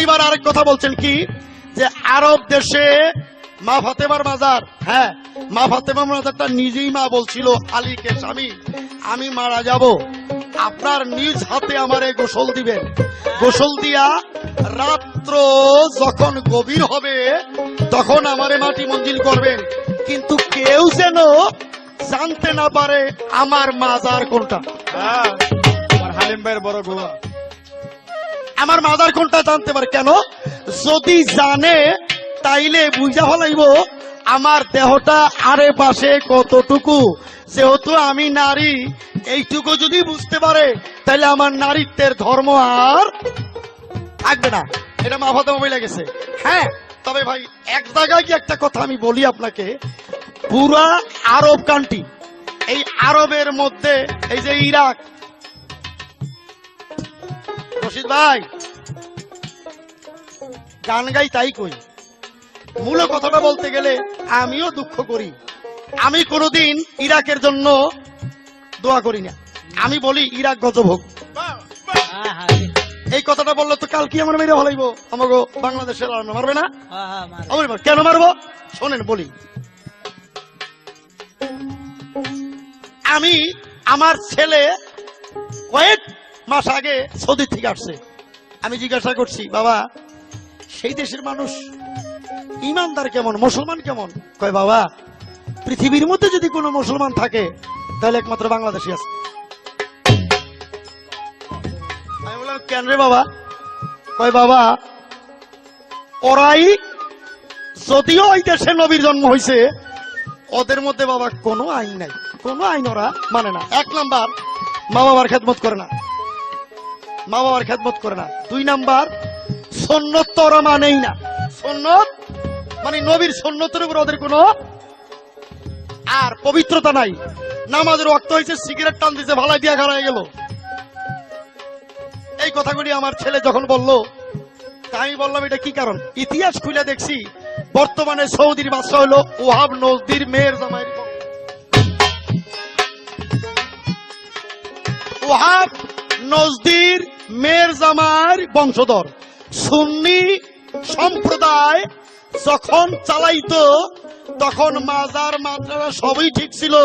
এবার আরেক কথা বলছেন কি যে আরব দেশে মা ফাতেমার মাজার, হ্যাঁ মা ফাতেমার মাজারটা নিজেই মা বলছিল আলীকে, স্বামী আমি মারা যাব, আপনার নিজ হাতে আমারে গোসল দিবেন, গোসল দিয়া রাত্র যখন গভীর হবে তখন আমারে মাটি মঞ্জিল করবেন, কিন্তু কেউ যেন জানতে না পারে আমার মাজার কোনটা। হালিম ভাইয়ের বড় গোয়া, আমার মাজার কোনটা জানতে পারে কেন? যদি জানে তাইলে বুঝা ফলাইব আমার দেহটা আরে পাশে কতটুকু, যেহেতু আমি নারী এইটুকু যদি বুঝতে পারে তাহলে আমার নারীত্বের ধর্ম আর থাকবে না। এটা মা ফাতেমা বলে গেছে। হ্যাঁ তবে ভাই এক জায়গায় কি একটা কথা আমি বলি আপনাকে, পুরা আরব কান্ট্রি, এই আরবের মধ্যে এই যে ইরাক, রশিদ ভাই গান গাই তাই কই, মূল কথাটা বলতে গেলে আমিও দুঃখ করি, আমি কোনোদিন ইরাকের জন্য দোয়া করি না, আমি বলি ইরাক গজব হোক। এই কথাটা বললে তো কাল কি আমার মেরে ভালাইবো, আমাকে বাংলাদেশের মারবে না? কেন মারবো শোনেন বলি, আমি আমার ছেলে কয়েক মাস আগে সৌদি থেকে আসছে, আমি জিজ্ঞাসা করছি বাবা সেই দেশের মানুষ ইমানদার কেমন, মুসলমান কেমন? কয় বাবা পৃথিবীর মধ্যে যদি কোনো মুসলমান থাকে তাহলে একমাত্র বাংলাদেশি আছে। আমি বললাম কেন রে বাবা? কয় বাবা ওরাই যদিও ওই দেশে নবীর জন্ম হয়েছে, ওদের মধ্যে বাবা কোনো আইন নাই, কোনো আইন ওরা মানে না। এক নাম্বার মা বাবার খেদমত করে না, মা বাবার খেদমত করে না। দুই নাম্বার সুন্নত তো ওরা মানেই না, সুন্নত মানে নবীর সুন্নতের উপর ওদের কোনো আর পবিত্রতা নাই। নামাজের ওয়াক্ত হয়েছে সিগারেট টান দিছে, ভালাই দিয়া খাড়ায় গেল। এই কথাগুলি আমার ছেলে যখন বলল আমি বললাম এটা কি কারণ? ইতিহাস খুলে দেখছি বর্তমানে সৌদির বাদশা হলো ওহাব নজদির মেয়ের জামাইয়ের, ওহাব নজদির মেয়ের জামাইয়ের বংশধর। সুন্নি সম্প্রদায় যখন চালাইতো তখন মাজার মাদ্রাসা সবই ঠিক ছিল,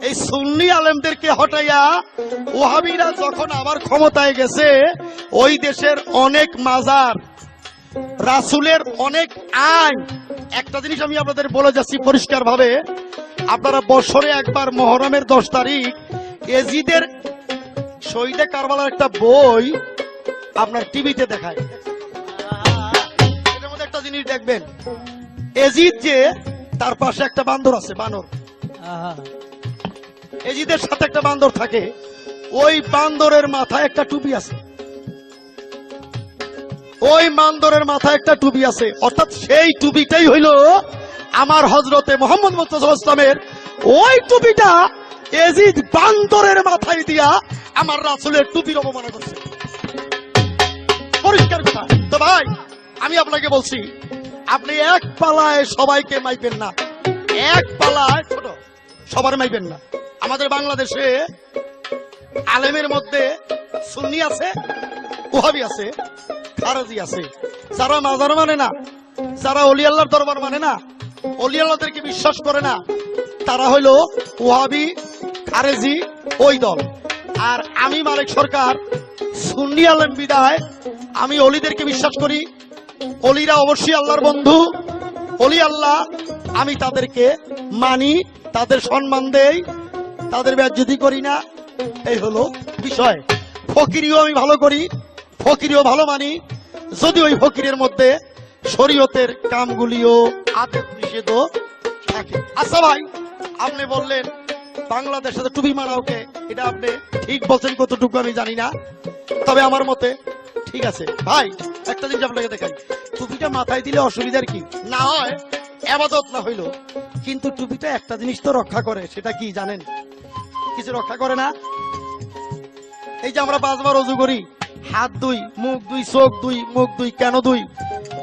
এই সুন্নি আলেমদেরকে হটাইয়া ওহাবিরা যখন আবার ক্ষমতায় গেছে ওই দেশের অনেক মাজার, রাসূলের অনেক আইন। একটা জিনিস আমি আপনাদের বলে যাচ্ছি পরিষ্কার ভাবে, আপনারা বছরে একবার মুহররমের 10 তারিখ এজিদের শহীদে কারবালার একটা বই আপনার টিভিতে দেখায়, এটার মধ্যে একটা জিনিস দেখবেন, এজিদ যে তার পাশে একটা বান্দর আছে, বানর, এজিদের সাথে একটা বান্দর থাকে, ওই বান্দরের মাথায় একটা টুপি আছে, ওই বান্দরের মাথায় একটা টুপি আছে, অর্থাৎ সেই টুপিটাই হইল আমার হযরতে মুহাম্মদ মুস্তাফা সাল্লাল্লাহু আলাইহি ওয়াসাল্লামের। ওই টুপিটা এজিদ বান্দরের মাথায় দিয়া আমার রাসূলের টুপির অপমাননা করছে, পরিষ্কার কথা। তো ভাই আমি আপনাকে বলছি আপনি এক পালায় সবাইকে মাইবেন না, এক পালায় ছোট সবার মাইবেন না। আমাদের বাংলাদেশে আলেমের মধ্যে সুন্নি আছে, ওহাবি আছে, খারেজি আছে। যারা মাজার মানে না, যারা ওলি আল্লাহর দরবার মানে না, ওলি আল্লাহদেরকে বিশ্বাস করে না, তারা হইল ওহাবি, খারেজি, ওই দল। আর আমি মালিক সরকার সুন্নি আলেম বিদায় আমি অলিদেরকে বিশ্বাস করি, অলিরা অবশ্যই আল্লাহর বন্ধু, অলি আল্লাহ, আমি তাদেরকে মানি, তাদের সম্মান দেই, তাদের বেজ্জতি করি না, এই হলো বিষয়। ফকিরিও আমি ভালো করি, ফকিরিও ভালো মানি, যদি ওই ফকিরের মধ্যে শরীয়তের কামগুলিও আদেশ নিষেধ থাকে। আচ্ছা ভাই আপনি বললেন বাংলাদেশে টুপি মারা ওকে, এটা আপনি ঠিক বলছেন কতটুকু আমি জানি না, তবে আমার মতে ঠিক আছে। ভাই একটা জিনিস আপনাকে দেখাই, টুপিটা মাথায় দিলে অসুবিধার কি? না হয় ইবাদত না হইল, কিন্তু টুপিটা একটা জিনিস তো রক্ষা করে, সেটা কি জানেন? কিছু রক্ষা করে না? এই যে আমরা 5 বার ওযু করি, হাত দুই, মুখ দুই, চোখ দুই, মুখ দুই, কেন দুই?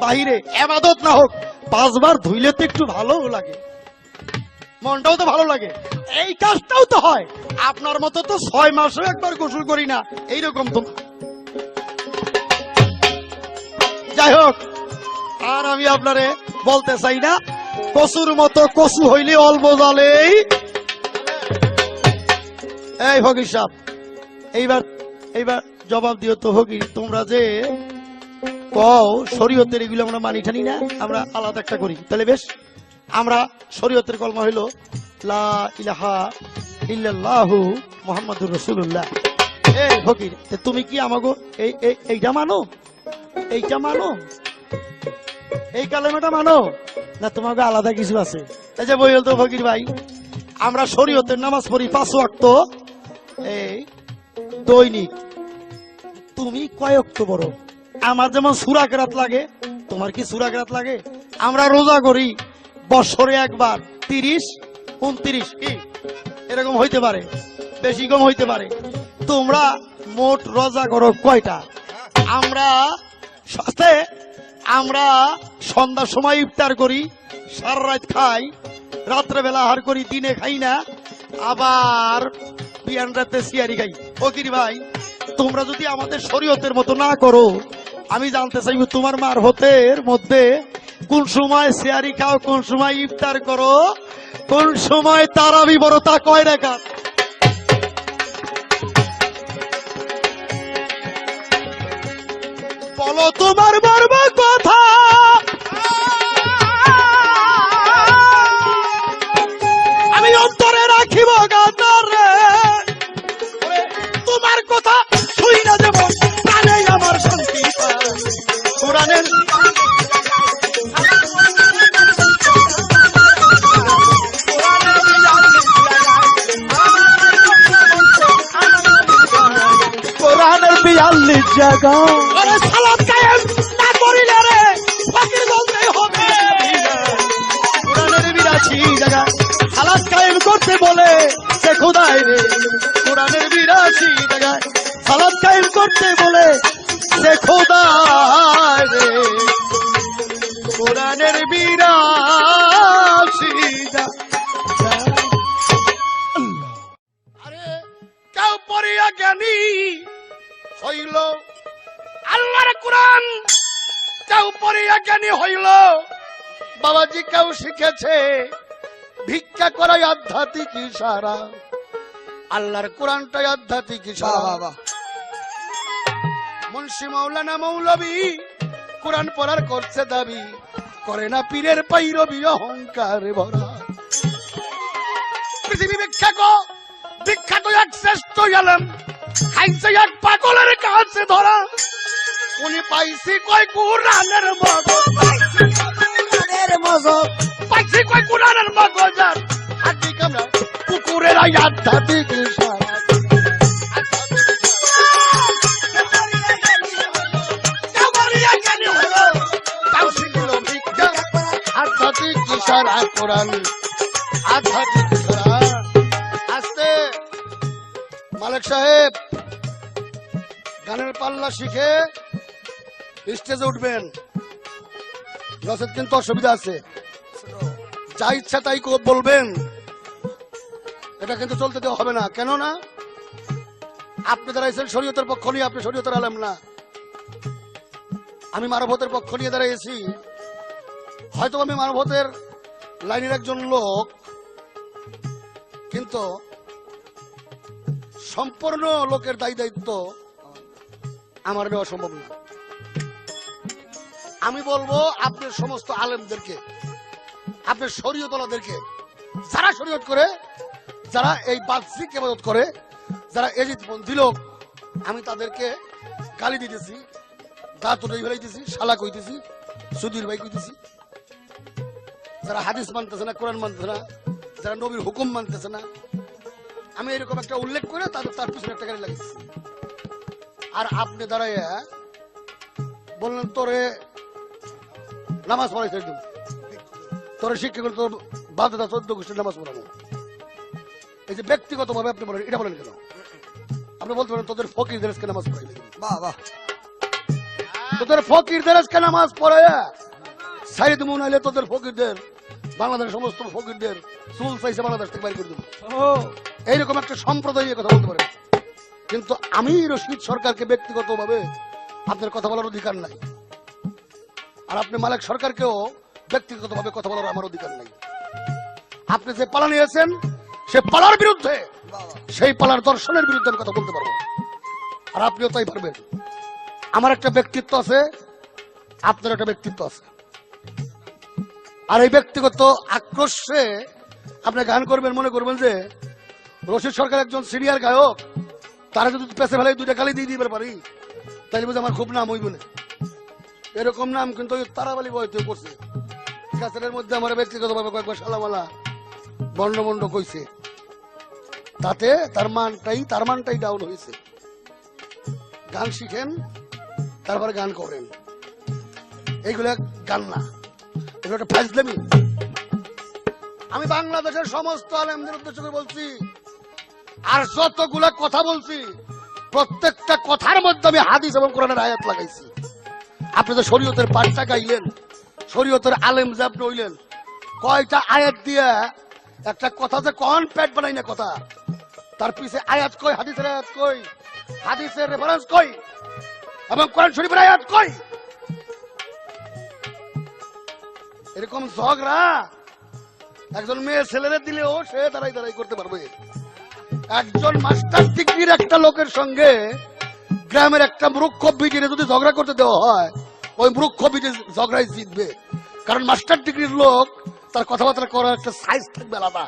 বাহিরে ইবাদত না হোক 5 বার ধুইলে তো একটু ভালো লাগে, মনটাও তো ভালো লাগে, এই কাজটাও তো হয়। আপনার মতো তো 6 মাসেও একবার গোসল করি না, এইরকম তো যাই হোক, আর আমি আপনারে বলতে চাই না, কচুর মতো কচু হইলে অল্প জালেই। এই ফকির সাহেব, এইবার এইবার জবাব দিও তো ফকির, তোমরা যে কও শরীয়তের এগুলো আমরা মানি ঠানি না, আমরা আলাদা একটা করি, তাহলে বেশ। আমরা শরীয়তের কলমা হইল লা ইলাহা ইল্লাল্লাহু মুহাম্মাদুর রাসূলুল্লাহ। এই ফকির, তুমি কি আমাগো এইটা মানো? এইটা মানো? এই কালেমাটা মানো না তোমাকে আলাদা কিছু আছে? এই যে বইল তো ফকির ভাই, আমরা শরীয়তের নামাজ পড়ি 5 ওয়াক্ত এই দৈনিক। তুমি কয় ওয়াক্ত পড়ো? আমার যেমন সূরা কেরাত লাগে, তোমার কি সূরা কেরাত লাগে? আমরা রোজা করি বছরে একবার, 30, 29 কি এরকম হইতে পারে, বেশি কম হইতে পারে। তোমরা মোট রোজা করো কয়টা? আমরা সন্ধ্যার সময় ইফতার করি, সারা রাত খাই, রাত্রেবেলা আহার করি, দিনে খাই না, আবার বিয়ান রাতে সিয়ারি খাই। ফকির ভাই, তোমরা যদি আমাদের শরীয়তের মতো না করো, আমি জানতে চাইব তোমার মারফতের মধ্যে কোন সময় সিয়ারি খাও, কোন সময় ইফতার করো, কোন সময় তারাবি বড়, তা কয় রাকাত? বলো তোমার মর্ম কথা, আমি অন্তরে রাখিব গাতারে। তোমার কথা শুই না দেব কানে আমার শান্তি পায়। কোরআনের কোরআনের 42 জায়গা সালাত কায়েম না করিলে রে ফকির বলতে হবে। কোরআনের 82 জায়গা সালাত কায়েম করতে বলে সে খোদাই রে। কোরআনের 82 জায়গায় সালাত কায়েম করতে বলে সে খোদাই রে। কোরআনের 82 জায়গা। আরে কেউ পড়িয়া জ্ঞানী হইল আল্লাহর কোরআন, কেউ পড়িয়া জ্ঞানী হইল। বাবাজি কেউ শিখেছে ভিক্ষা করাই আধ্যাত্মিক ইশারা, আল্লাহর কোরআনটাই আধ্যাত্মিক ইশারা। মুন্সি মাওলানা মৌলবী কোরআন পড়ার করছে দাবি, করে না পীরের পাইরবি অহংকারে ভরা। পৃথিবী বিখ্যাত এক শ্রেষ্ঠ আলেম খাইছে এক পাগলের কাছে ধরা। উনি পাইছি কয় কোরআনের মগজ, পাইছি কয় কোরআনের মগজ, হাতি কামড়া কুকুরের আধ্যাত্মিক ইশারা। আধ্যাত্মিক ইশারা কোরআন, আধ্যাত্মিক ইশারা। আস্তে মালিক সাহেব গানের পাল্লা শিখে স্টেজে উঠবেন, নচেত কিন্তু অসুবিধা আছে। যা ইচ্ছা তাই বলবেন, এটা কিন্তু চলতে দেওয়া হবে না। কেন না? আপনি দাঁড়াইছেন শরীয়তের পক্ষ নিয়ে, আপনি শরীয়তের আলেম না। আমি মানবতের পক্ষ নিয়ে দাঁড়াইছি। হয়তো আমি মানবতের লাইনের একজন লোক, কিন্তু সম্পূর্ণ লোকের দায়িত্ব আমার নেওয়া সম্ভব না। আমি বলবো আপনার সমস্ত আলেমদেরকে, আপনার শরীয়তওয়ালাদেরকে, যারা শরীয়ত করে, যারা এই বাহ্যিক ইবাদত করে, যারা এজিদপন্থী লোক, আমি তাদেরকে গালি দিতেছি, দাঁত উঠাই ফেলাইতেছি, শালা কইতেছি, সুধীর ভাই কইতেছি। যারা হাদিস মানতেছে না, কোরআন মানতেছে না, যারা নবীর হুকুম মানতেছে না, আমি এরকম একটা উল্লেখ করে তার পিছনে একটা গাড়ি লাগিয়েছি। আর আপনি দাঁড়াইয়া বললেন তোরে নামাজ পড়াইছে, একদম তোরে শিক্ষা করে তোর বাধ্যতা 14 গোষ্ঠীর নামাজ পড়াবো। এই যে ব্যক্তিগত ভাবে আপনি বলেন, এটা বলেন কেন? আপনি বলতে পারেন তোদের ফকিরদের আজকে নামাজ পড়াইলে, বাহ বাহ, তোদের ফকিরদের আজকে নামাজ পড়াইয়া সাইদ মুন আইলে তোদের ফকিরদের, বাংলাদেশের সমস্ত ফকিরদের চুল চাইছে বাংলাদেশ থেকে বাইর করে দেবো। এইরকম একটা সম্প্রদায়ের কথা বলতে পারেন, কিন্তু আমি রশিদ সরকারকে ব্যক্তিগত ভাবে আপনার কথা বলার অধিকার নাই। আর আপনি মালিক সরকারকেও ব্যক্তিগতভাবে কথা বলার আমার অধিকার নেই। আপনি যে পালা নিয়েছেন সে পালার বিরুদ্ধে, সেই পালার দর্শনের বিরুদ্ধে আমি কথা বলতে পারবো, আর আপনিও তাই পারবেন। আমার একটা ব্যক্তিত্ব আছে, আপনার একটা ব্যক্তিত্ব আছে, আর এই ব্যক্তিগত আক্রোশে আপনি গান করবেন, মনে করবেন যে রশিদ সরকার একজন সিনিয়র গায়ক, তারা যদি পেছে ফেলে দুইটা গালি দিয়ে দিতে পারি তাহলে বুঝে আমার খুব নাম হইব না। এরকম নাম কিন্তু তারাবালি বয়তে করছে, ক্যাসেটের মধ্যে আমার ব্যক্তিগতভাবে কয়েকবার সালামালা বন্ড কইছে, তাতে তার মানটাই ডাউন হয়েছে। গান শিখেন, তারপরে গান করেন, এইগুলো গান না, এগুলো একটা ফাজলামি। আমি বাংলাদেশের সমস্ত আলেমদের উদ্দেশ্য করে বলছি, আর যতগুলা কথা বলছি প্রত্যেকটা কথার মধ্যে আমি হাদিস এবং কোরআনের আয়াত লাগাইছি। আপনি তো শরীয়তের পাঠটা গাইলেন, শরীয়তের আলেম যে আপনি হইলেন, কয়টা আয়াত দিয়ে একটা কথা যে কোন পেট বানাই না কথা, তার পিছে আয়াত কই, হাদিসের আয়াত কই, হাদিসের রেফারেন্স কই, এবং কোরআন শরীফের আয়াত কই? এরকম ঝগড়া একজন মেয়ে ছেলেদের দিলেও সে দাঁড়াই করতে পারবে। একজন মাস্টার ডিগ্রির একটা লোকের সঙ্গে গ্রামের একটা মূর্খ বিটিরে যদি ঝগড়া করতে দেওয়া হয়, ওই মূর্খ বিটি ঝগড়ায় জিতবে, কারণ মাস্টার ডিগ্রির লোক তার কথাবার্তা করার একটা সাইজ থাকবে আলাদা,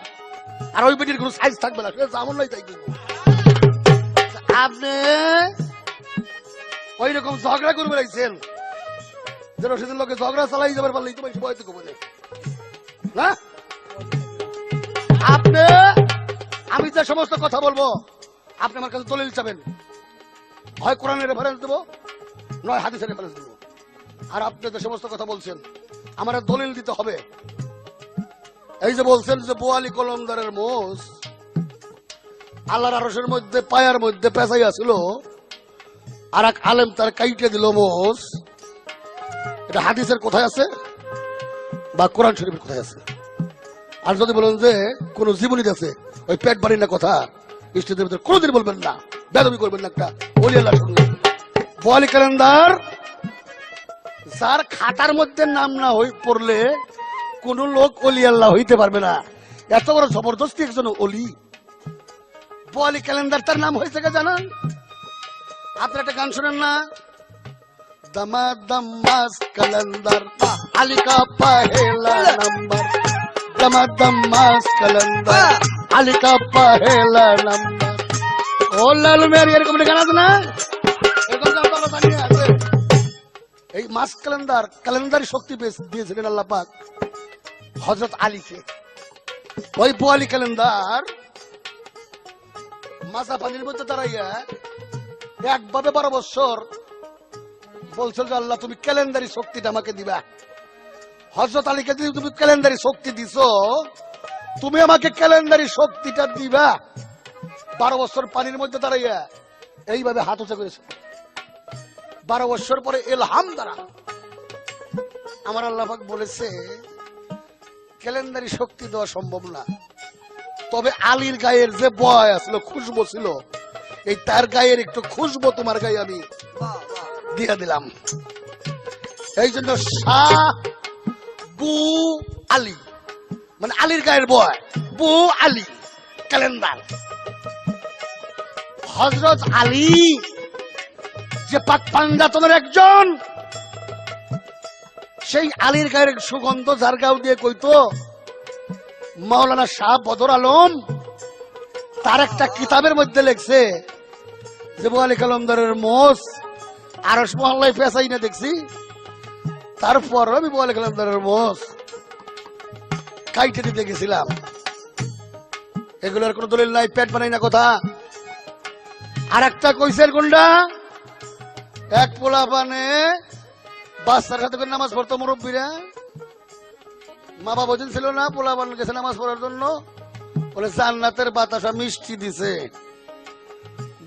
আর ওই বিটির কোনো সাইজ থাকবে না, সে যেমন নাই তাই করবে। আপনি ওই রকম ঝগড়া করবে রাখছেন যে রশিদের লোকে ঝগড়া চালাই যাবার পারলেই তো বেশি বয়তে কমে না। আপনি, আমি যে সমস্ত কথা বলবো আপনি আমার কাছে দলিল চাবেন, হয় কোরআনের রেফারেন্স দেবো, নয় হাদিসের রেফারেন্স দেবো। আর আপনি যে সমস্ত কথা বলছেন আমার দলিল দিতে হবে। এই যে বলছেন যে বোয়ালি কলমদারের মোষ আল্লাহর আরশের মধ্যে পায়ার মধ্যে পেঁচাইয়া ছিল, আর এক আলেম তার কাইটে দিল মোষ, এটা হাদিসের কোথায় আছে বা কোরআন শরীফের কোথায় আছে? আর যদি বলেন যে কোন জীবনীতে আছে, ওই পেট বাড়ি না কথা স্টেজের ভিতরে কোনোদিন বলবেন না, বেদবি করবেন না একটা ওলি আল্লাহর সঙ্গে। বোয়ালি কালেন্দার যার খাতার মধ্যে নাম না হই পড়লে কোন লোক ওলি আল্লাহ হইতে পারবে না, এত বড় জবরদস্তি একজন ওলি। বোয়ালি ক্যালেন্ডার তার নাম হয়েছে কে জানান? আপনার একটা গান শোনেন না, দামাদামাস ক্যালেন্ডার আলিকা পহেলা নাম্বার, দামাদামাস ক্যালেন্ডার আলিকা পহেলা নাম্বার। ও লাল মেরি, এরকম গান আছে না? এরকম গান তো আমরা জানি আছে। এই মাস ক্যালেন্ডার শক্তি দিয়েছিলেন আল্লাহ পাক হযরত আলীকে। ওই বোয়ালি ক্যালেন্ডার মাসা পানির মধ্যে দাঁড়াইয়া একভাবে 12 বছর বলছিল যে আল্লাহ তুমি ক্যালেন্ডারি শক্তিটা আমাকে দিবা। হযরত আলীকে যদি তুমি ক্যালেন্ডারি শক্তি দিছো, তুমি আমাকে ক্যালেন্ডারি শক্তিটা দিবা। 12 বছর পানির মধ্যে দাঁড়াইয়া এইভাবে হাত উঁচা করেছে। 12 বছর পরে ইলহাম দ্বারা আমার আল্লাহ পাক বলেছে ক্যালেন্ডারি শক্তি দেওয়া সম্ভব না, তবে আলীর গায়ের যে বয় আসলো, খুশবু ছিল, এই তার গায়ের একটু খুশবু তোমার গায়ে আমি দিয়ে দিলাম। এই জন্য শাহ বু আলী, মানে আলীর গায়ের বয়, বু আলী ক্যালেন্ডার। হযরত আলী যে পাক পাঞ্জাতনের একজন, সেই আলীর গায়ের সুগন্ধ যার গাও দিয়ে কইতো মাওলানা শাহ বদর আলম, তার একটা কিতাবের মধ্যে লেখছে যে বোয়ালি কালামদারের মোষ আরশ মহল্লায় পেঁচাই না দেখছি, তারপর আমি বোয়ালি কালামদারের মোষ কাইটে দিতে গেছিলাম। এগুলোর কোন দলিল নাই, পেট বানাই না কথা। আর একটা কইসের কোনটা, এক পোলা পানে বাচ্চার সাথে করে নামাজ পড়তো মুরব্বীরা, মা বাবা দিন ছিল না, পোলা পান গেছে নামাজ পড়ার জন্য, বলে জান্নাতের বাতাসা মিষ্টি দিছে।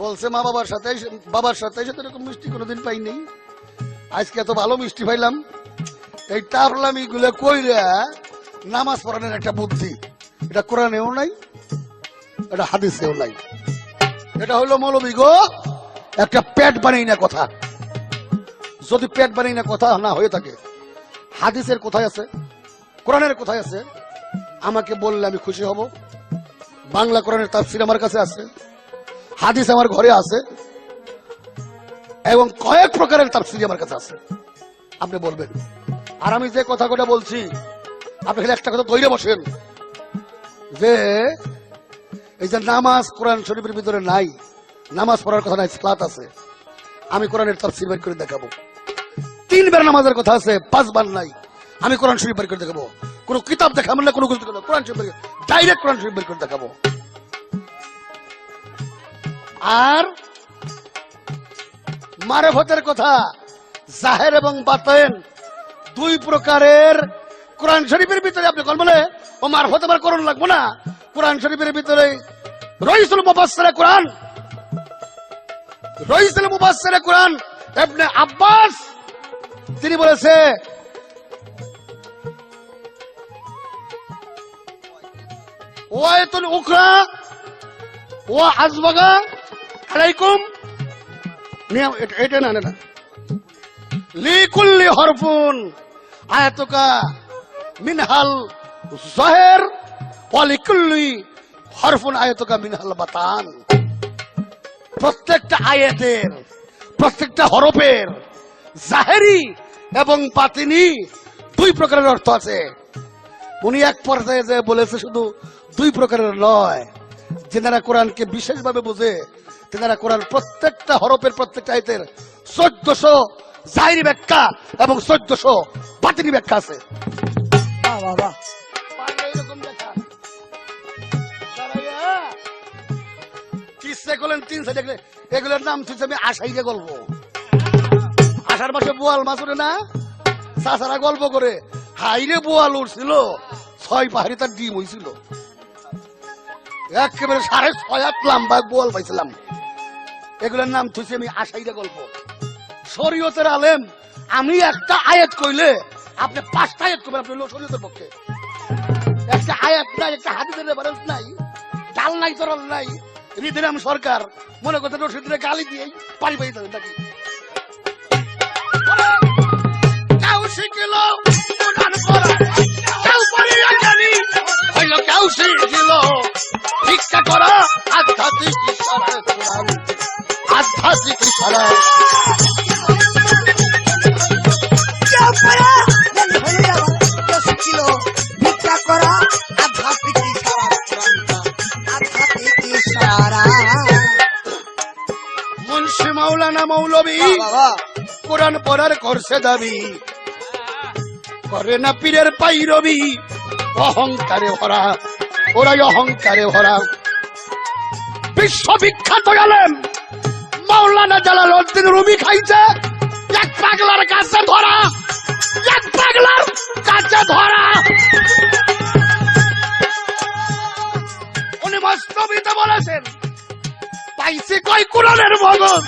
বলছে মা বাবার সাথে এরকম মিষ্টি কোনোদিন পাইনি, আজকে এত ভালো মিষ্টি পাইলাম। এই টাফলামি গুলো কইরা নামাজ পড়ানোর একটা বুদ্ধি, এটা কোরআনেও নাই, এটা হাদিসেও নাই। এটা হলো মৌলবী গো একটা পেট বানাই না কথা। যদি পেট বানাই না কথা না হয়ে থাকে হাদিসের কোথায় আছে, কোরআনের কোথায় আছে আমাকে বললে আমি খুশি হব। বাংলা কোরআনের তাফসীর আমার কাছে আছে, হাদিস আমার ঘরে আছে, এবং কয়েক প্রকারের তাফসীর আমার কাছে আছে। আপনি বলবেন। আর আমি যে কথাটা বলছি আপনি খালি একটা কথা ধরে বসেন, যে এই যে নামাজ কোরআন শরীফের ভিতরে নাই, নামাজ পড়ার কথা নাই, সালাত আছে। আমি কোরআনের তাফসীর বের করে দেখাবো। 3 বার নামাজের কথা আছে, 5 বার নাই। আমি কোরআন শরীফ বের করে দেখাবো। কোন কিতাব দেখাবো না, কোনো কিছু দেখাবো, কোরআন শরীফ ডাইরেক্ট কোরআন শরীফ বের করে দেখাবো। আর মারেফতের কথা, জাহের এবং বাতেন 2 প্রকারের কোরআন শরীফের ভিতরে। আপনি কোন বলে ও মারফত আবার করণ লাগবো না, কোরআন শরীফের ভিতরে রইসুল মুফাসসিরে কোরআন, রইসুল মুফাসসিরে কোরআন ইবনে আব্বাস তিনি বলেছে ওয়ায়াতুল উখরা ওয়া আজবাগা আলাইকুম, এটা না না লিকুল্লি হরফুন আয়াতুকা মিনহাল যাহির ওয়া লিকুল্লি হরফুন আয়াতুকা মিনহাল বাতান। প্রত্যেকটা আয়াতের, প্রত্যেকটা হরফের জাহেরি এবং বাতিনি 2 প্রকারের অর্থ আছে। উনি এক পর্যায়ে যে বলেছে শুধু 2 প্রকারের নয়, যারা কোরআনকে বিশেষভাবে বোঝে তেনারা কোরআন প্রত্যেকটা হরফের, প্রত্যেকটা আয়াতের 1400 জাহিরি ব্যাখ্যা এবং 1400 বাতিনি ব্যাখ্যা আছে। কিসে করলেন 3 সাইড, এগুলোর নাম তুই আমি আশাইকে গল্প। আষাঢ় মাসে বোয়াল মাছ ওঠে না, চাষারা গল্প করে হাইরে বোয়াল উঠছিল, 6 পাহাড়ি তার ডিম হয়েছিল, একেবারে 6.5 লম্বা বোয়াল পাইছিলাম। এগুলোর নাম তুই আমি আশাইরে গল্প। শরীয়তের আলেম আমি একটা আয়াত কইলে আপনি 5টা আয়াত করবেন, আপনি শরীয়তের পক্ষে। একটা আয়াত নাই, একটা হাদিসের রেফারেন্স নাই, ডাল নাই, তরল নাই, রিদিরাম সরকার মনে করতে রশিদরে গালি দিয়ে পারি পাই যাবে নাকি? কেউ শিখিল কোরআন পড়া, কেউ পড়িয়া জানি হইল, কেউ শিখিল ভিক্ষা করা, আধ্যাত্মিক ইশারা কোরআন, আধ্যাত্মিক ইশারা। কেউ পড়া হইল, কেউ শিখিল ভিক্ষা করা, আধ্যাত্মিক ইশারা কোরআন, আধ্যাত্মিক ইশারা। মুন্সি মাওলানা মৌলবী কোরআন পড়ার করছে দাবি, করে না পীরের পাইরবি, অহংকারে ভরা, ওরাই অহংকারে ভরা। বিশ্ববিখ্যাত আলেম মাওলানা জালালউদ্দিন রুমি খাইছে এক পাগলার কাছে ধরা, এক পাগলার কাছে ধরা। উনি মস্তবিতে বলেছেন পাইছি কই কোরআনের মগজ,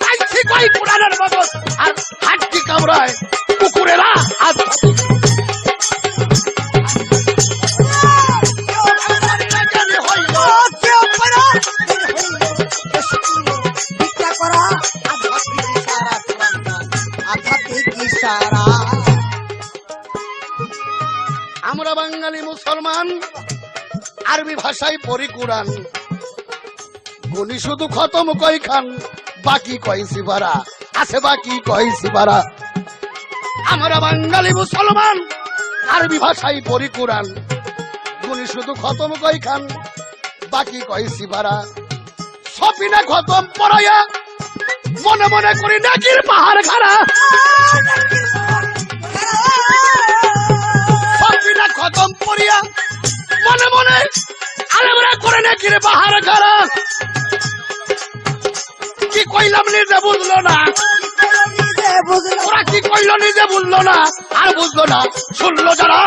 পাইছি কই কোরআনের মগজ, আর হাড্ডি কামড়ায় কুকুরেরা। আমরা বাঙালি মুসলমান আরবি ভাষায় পড়ি কোরআন, গুনি শুধু খতম কই খান, বাকি কই সিবারা আছে, বাকি কই সিবারা। আমরা বাঙালি মুসলমান আরবি ভাষায় পড়ি কোরআন, গুনি শুধু খতম কই খান, বাকি কই সিবারা। সপিনা খতম পড়াইয়া মনে মনে করি নাকির পাহাড় খাড়া, সপিনা খতম পড়িয়া মনে মনে আলেমরা করে নাকির পাহাড় খাড়া। কি কইলাম নিজে বুঝলো না, ওরা কি কইল নিজে বুঝলো না, আর বুঝলো না শুনলো যারা।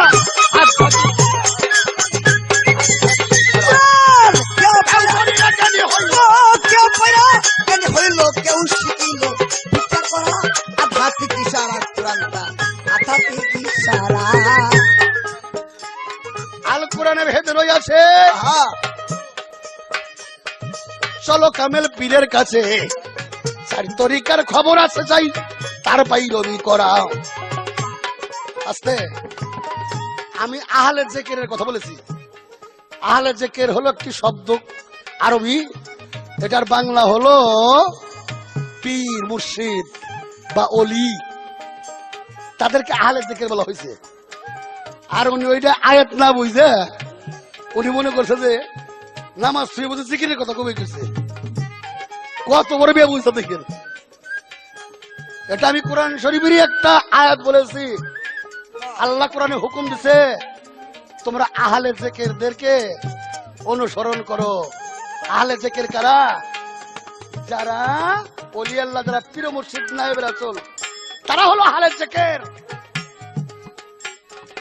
কেউ শিখিল ভিক্ষা করা, আধ্যাত্মিক ইশারা কোরআন, আধ্যাত্মিক ইশারা। আল কোরআনের ভেতরে আছে চলো কামেল পীরের কাছে, তার তরিকার খবর আছে চাই তার পাইরবি করা। আস্তে আমি আহলে জেকেরের কথা বলেছি। আহলে জেকের হলো একটি শব্দ আরবি, এটার বাংলা হলো পীর মুর্শিদ বা অলি, তাদেরকে আহলে জেকের বলা হয়েছে। আর উনি ওইটা আয়াত না বুঝে উনি মনে করছে যে নামাজ শুয়ে বুঝে জিকিরের কথা কবে গেছে, কত বড় বিয়ে বুঝতে দেখেন। এটা আমি কোরআন শরীফেরই একটা আয়াত বলেছি। আল্লাহ কোরআনে হুকুম দিছে তোমরা আহলে জেকেরদেরকে অনুসরণ করো। আহলে জেকের কারা? যারা ওলি আল্লাহ, যারা পীর মুর্শিদ নায়েব রাসূল, তারা হলো আহলে জেকের।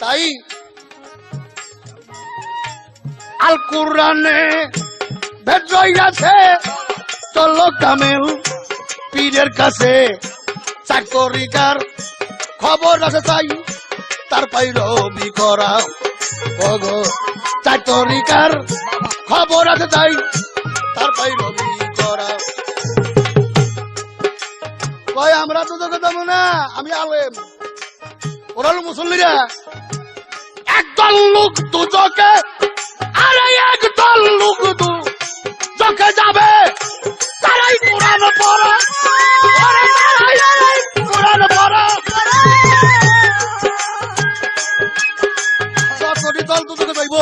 তাই আল কোরআনে ভেজই আছে চলো কামেল পীরের কাছে, চাকরিকার খবর আছে তাই তার পাইরবি করা। ওগো চাকরিকার খবর আছে তাই তার পাইরবি করা। কয় আমরা তো তোকে দেবো না, আমি আলেম, ওরা হলো মুসল্লিরা। একদল লোক দুজকে, আরে একদল লোক দুজকে যাবে, তারাই কোরআন পড়া, তারাই কোরআন পড়া। যতটি দল দুজকে যাইব,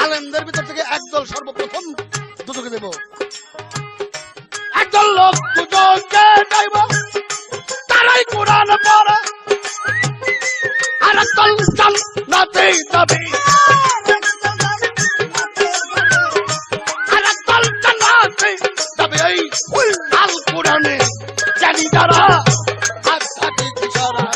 আলেমদের ভিতর থেকে একদল সর্বপ্রথম দুজকে দেব। একদল লোক দুজকে যাইব, তারাই কোরআন পড়া, আর একদল জান্নাতে যাবে, আর একদল জান্নাতে যাবে। এই আল কোরআনে জানি যারা আধ্যাত্মিক ইশারা,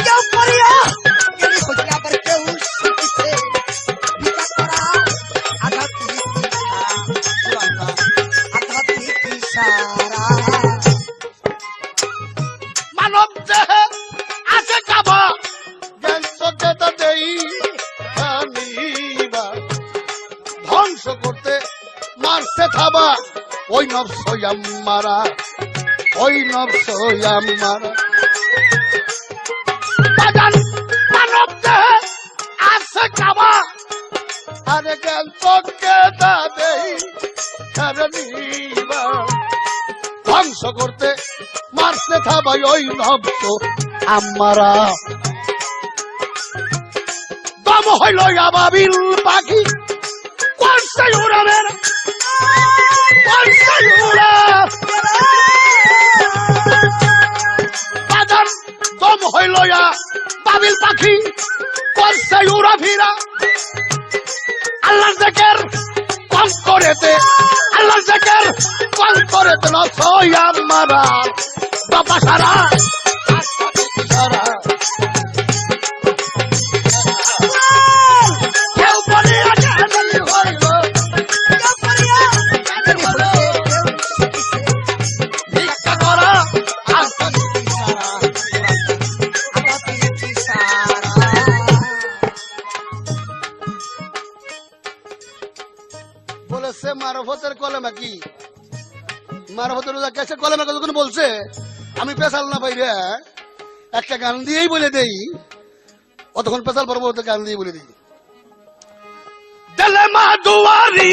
কেউ করিয়া কেউ খুঁজে আবার কেউ শিখিছে বিচার করা আধ্যাত্মিক ইশারা। মানব দেহে আছে কাবা, জ্ঞান চোখে তা দেই আনিবা, ধ্বংস করতে মারছে থাবা ওই নফস আমারা, ওই নফস আমারা। বাজান মানব দেহে আছে কাবা, আরে জ্ঞান চোখে তা দেই আনিবা, ধ্বংস করতে মারছে থাবাই ওই নফস আমারা। দম হইল আবাবিল পাখি, করছে উড়ানের, করছে উড়া। বাজান দম হইল বাবিল পাখি, করছে উড়া ফিরা। আল্লাহ জিকির কম করেতে, আল্লাহ জিকির কম করেতে নফস আমারা। বাবা সারা সারা কেউ বলে আছে আমি হইল, কেউ করিয়া কেউ খুঁজে কেউ শিখিছে ভিক্ষা করা আধ্যাত্মিক ইশারা। বলেছে মারফতের কলেমা কি? মারফতের কাছে কলেমা কতক্ষণ বলছে, আমি পেশাল না পাইরে একটা গান দিয়েই বলে দেই, অতক্ষণ পেশাল পরবর্তী গান দিয়ে বলে দিই। দেলে মা দুয়ারি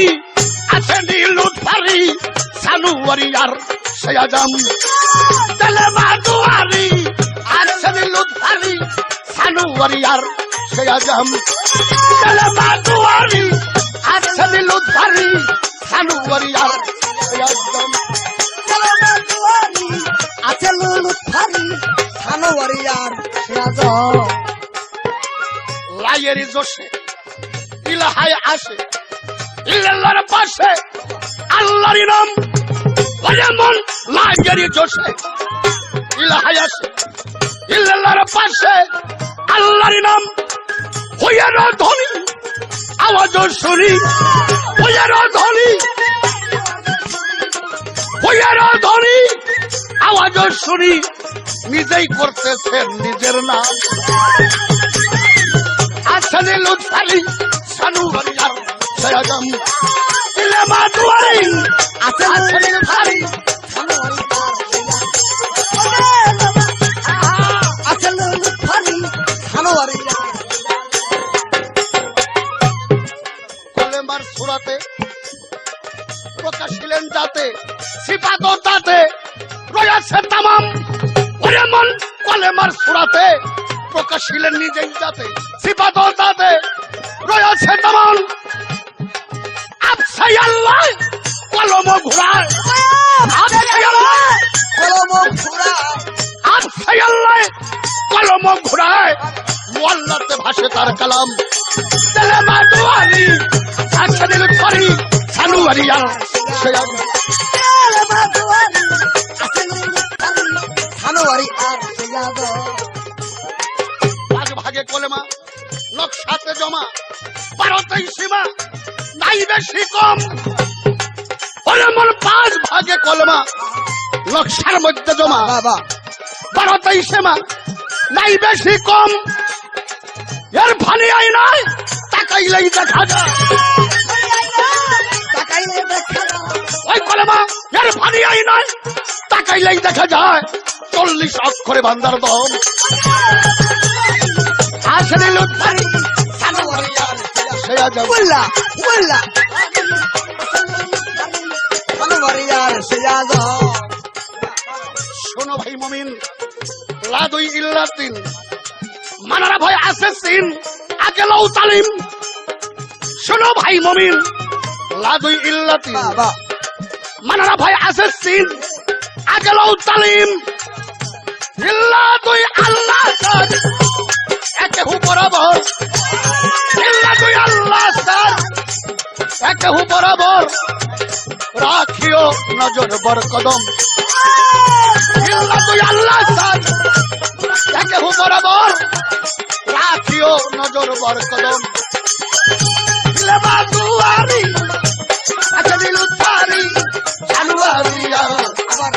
আছে নীলুত ফারি, সানুয়ারি আর সয়াজাম। দেলে মা দুয়ারি আছে নীলুত ফারি, সানুয়ারি আর সয়াজাম। দেলে মা দুয়ারি আছে নীলুত ফারি, সানুয়ারি আর সয়াজাম। আছে লুলুত ফারি সানোয়ারিয়ার সিরাজ। লাইয়েরি জোশে ইলাহায় আসে, ইল্লাহর পাশে আল্লাহর নাম, যেমন লাইয়েরি জোশে ইলাহায় আসে, ইল্লাহর পাশে আল্লাহর নাম। হইয়ার ধ্বনি আওয়াজ শুনি, হইয়ার ধ্বনি, হইয়ার ধ্বনি আওয়াজ শুনি, নিজেই করতেছেন নিজের নাম। হাসানে লুৎফারি সানুয়ারিয়ার সয়াগম ইলামা দুয়ারি হাসানে লুৎফারি কলেমার সুরাতে প্রকাশ ছিলেন যাতে সিফাত তাতে রয়েছে তামাম ওরে মন কলেমার সুরাতে প্রকাশ ছিলেন নিজেই যাতে সিফাত তাতে রয়েছে তামাম আফসাই আল্লাহ কলম ঘুরায় আফসাই আল্লাহ কলম ঘুরায় মোয়াল্লাতে ভাসে তার কালাম তেলেমা দুয়ারি হাসানে লুৎফারি সানুয়ারিয়া সয়াগম ভাগ ভাগে কলেমা নকশাতে জমা ভারতেই সীমা নাই বেশি কম ওরে মন পাঁচ ভাগে কলেমা নকশার মধ্যে জমা ভারতেই সীমা নাই বেশি কম এর ফানি আই নাই তাকাইলেই দেখা যায় ওই কলেমা এর ফানি আই নাই তাকাইলেই দেখা যায় 40 অক্ষরে বান্দার দম হাসানে লুৎফারি সানুয়ারিয়ার সয়াগম শোনো ভাই মুমিন লাদুই ইল্লাতিন মানারা ভয় আছে সিন আগে লও তালিম শোনো ভাই মুমিন লাদুই ইল্লাতিন মানারা ভয় আছে সিন আগে লও তালিম ইল্লা দুই আল্লাহ সাদ একে হু বরাবর ইল্লা দুই আল্লাহ সাদ একে হু বরাবর রাখিও নজর বর কদম ইল্লা দুই আল্লাহ সাদ একে হু বরাবর রাখিও নজর বর কদম লেবা দুয়ারি হাসানে লুৎফারি সানুয়ারিয়া আবার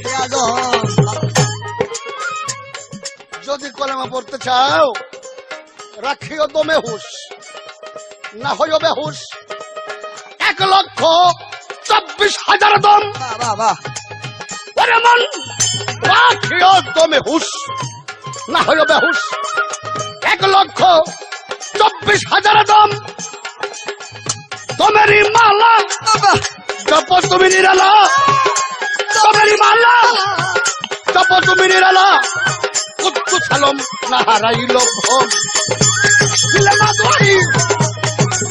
সয়াগম যদি কলেমা পড়তে চাও রাখিও দমে হুশ না হইও বেহুশ 1,24,000 দম ওরে মন রাখিও দমে হুশ না হইও বেহুশ 1,24,000 দম তোমেরি মালা জপ তুমি নিরালা তোমেরি মালা জপ তুমি নিরালা কুত্তু সালম না হারাইল ভোগ ইলামা দুয়ারি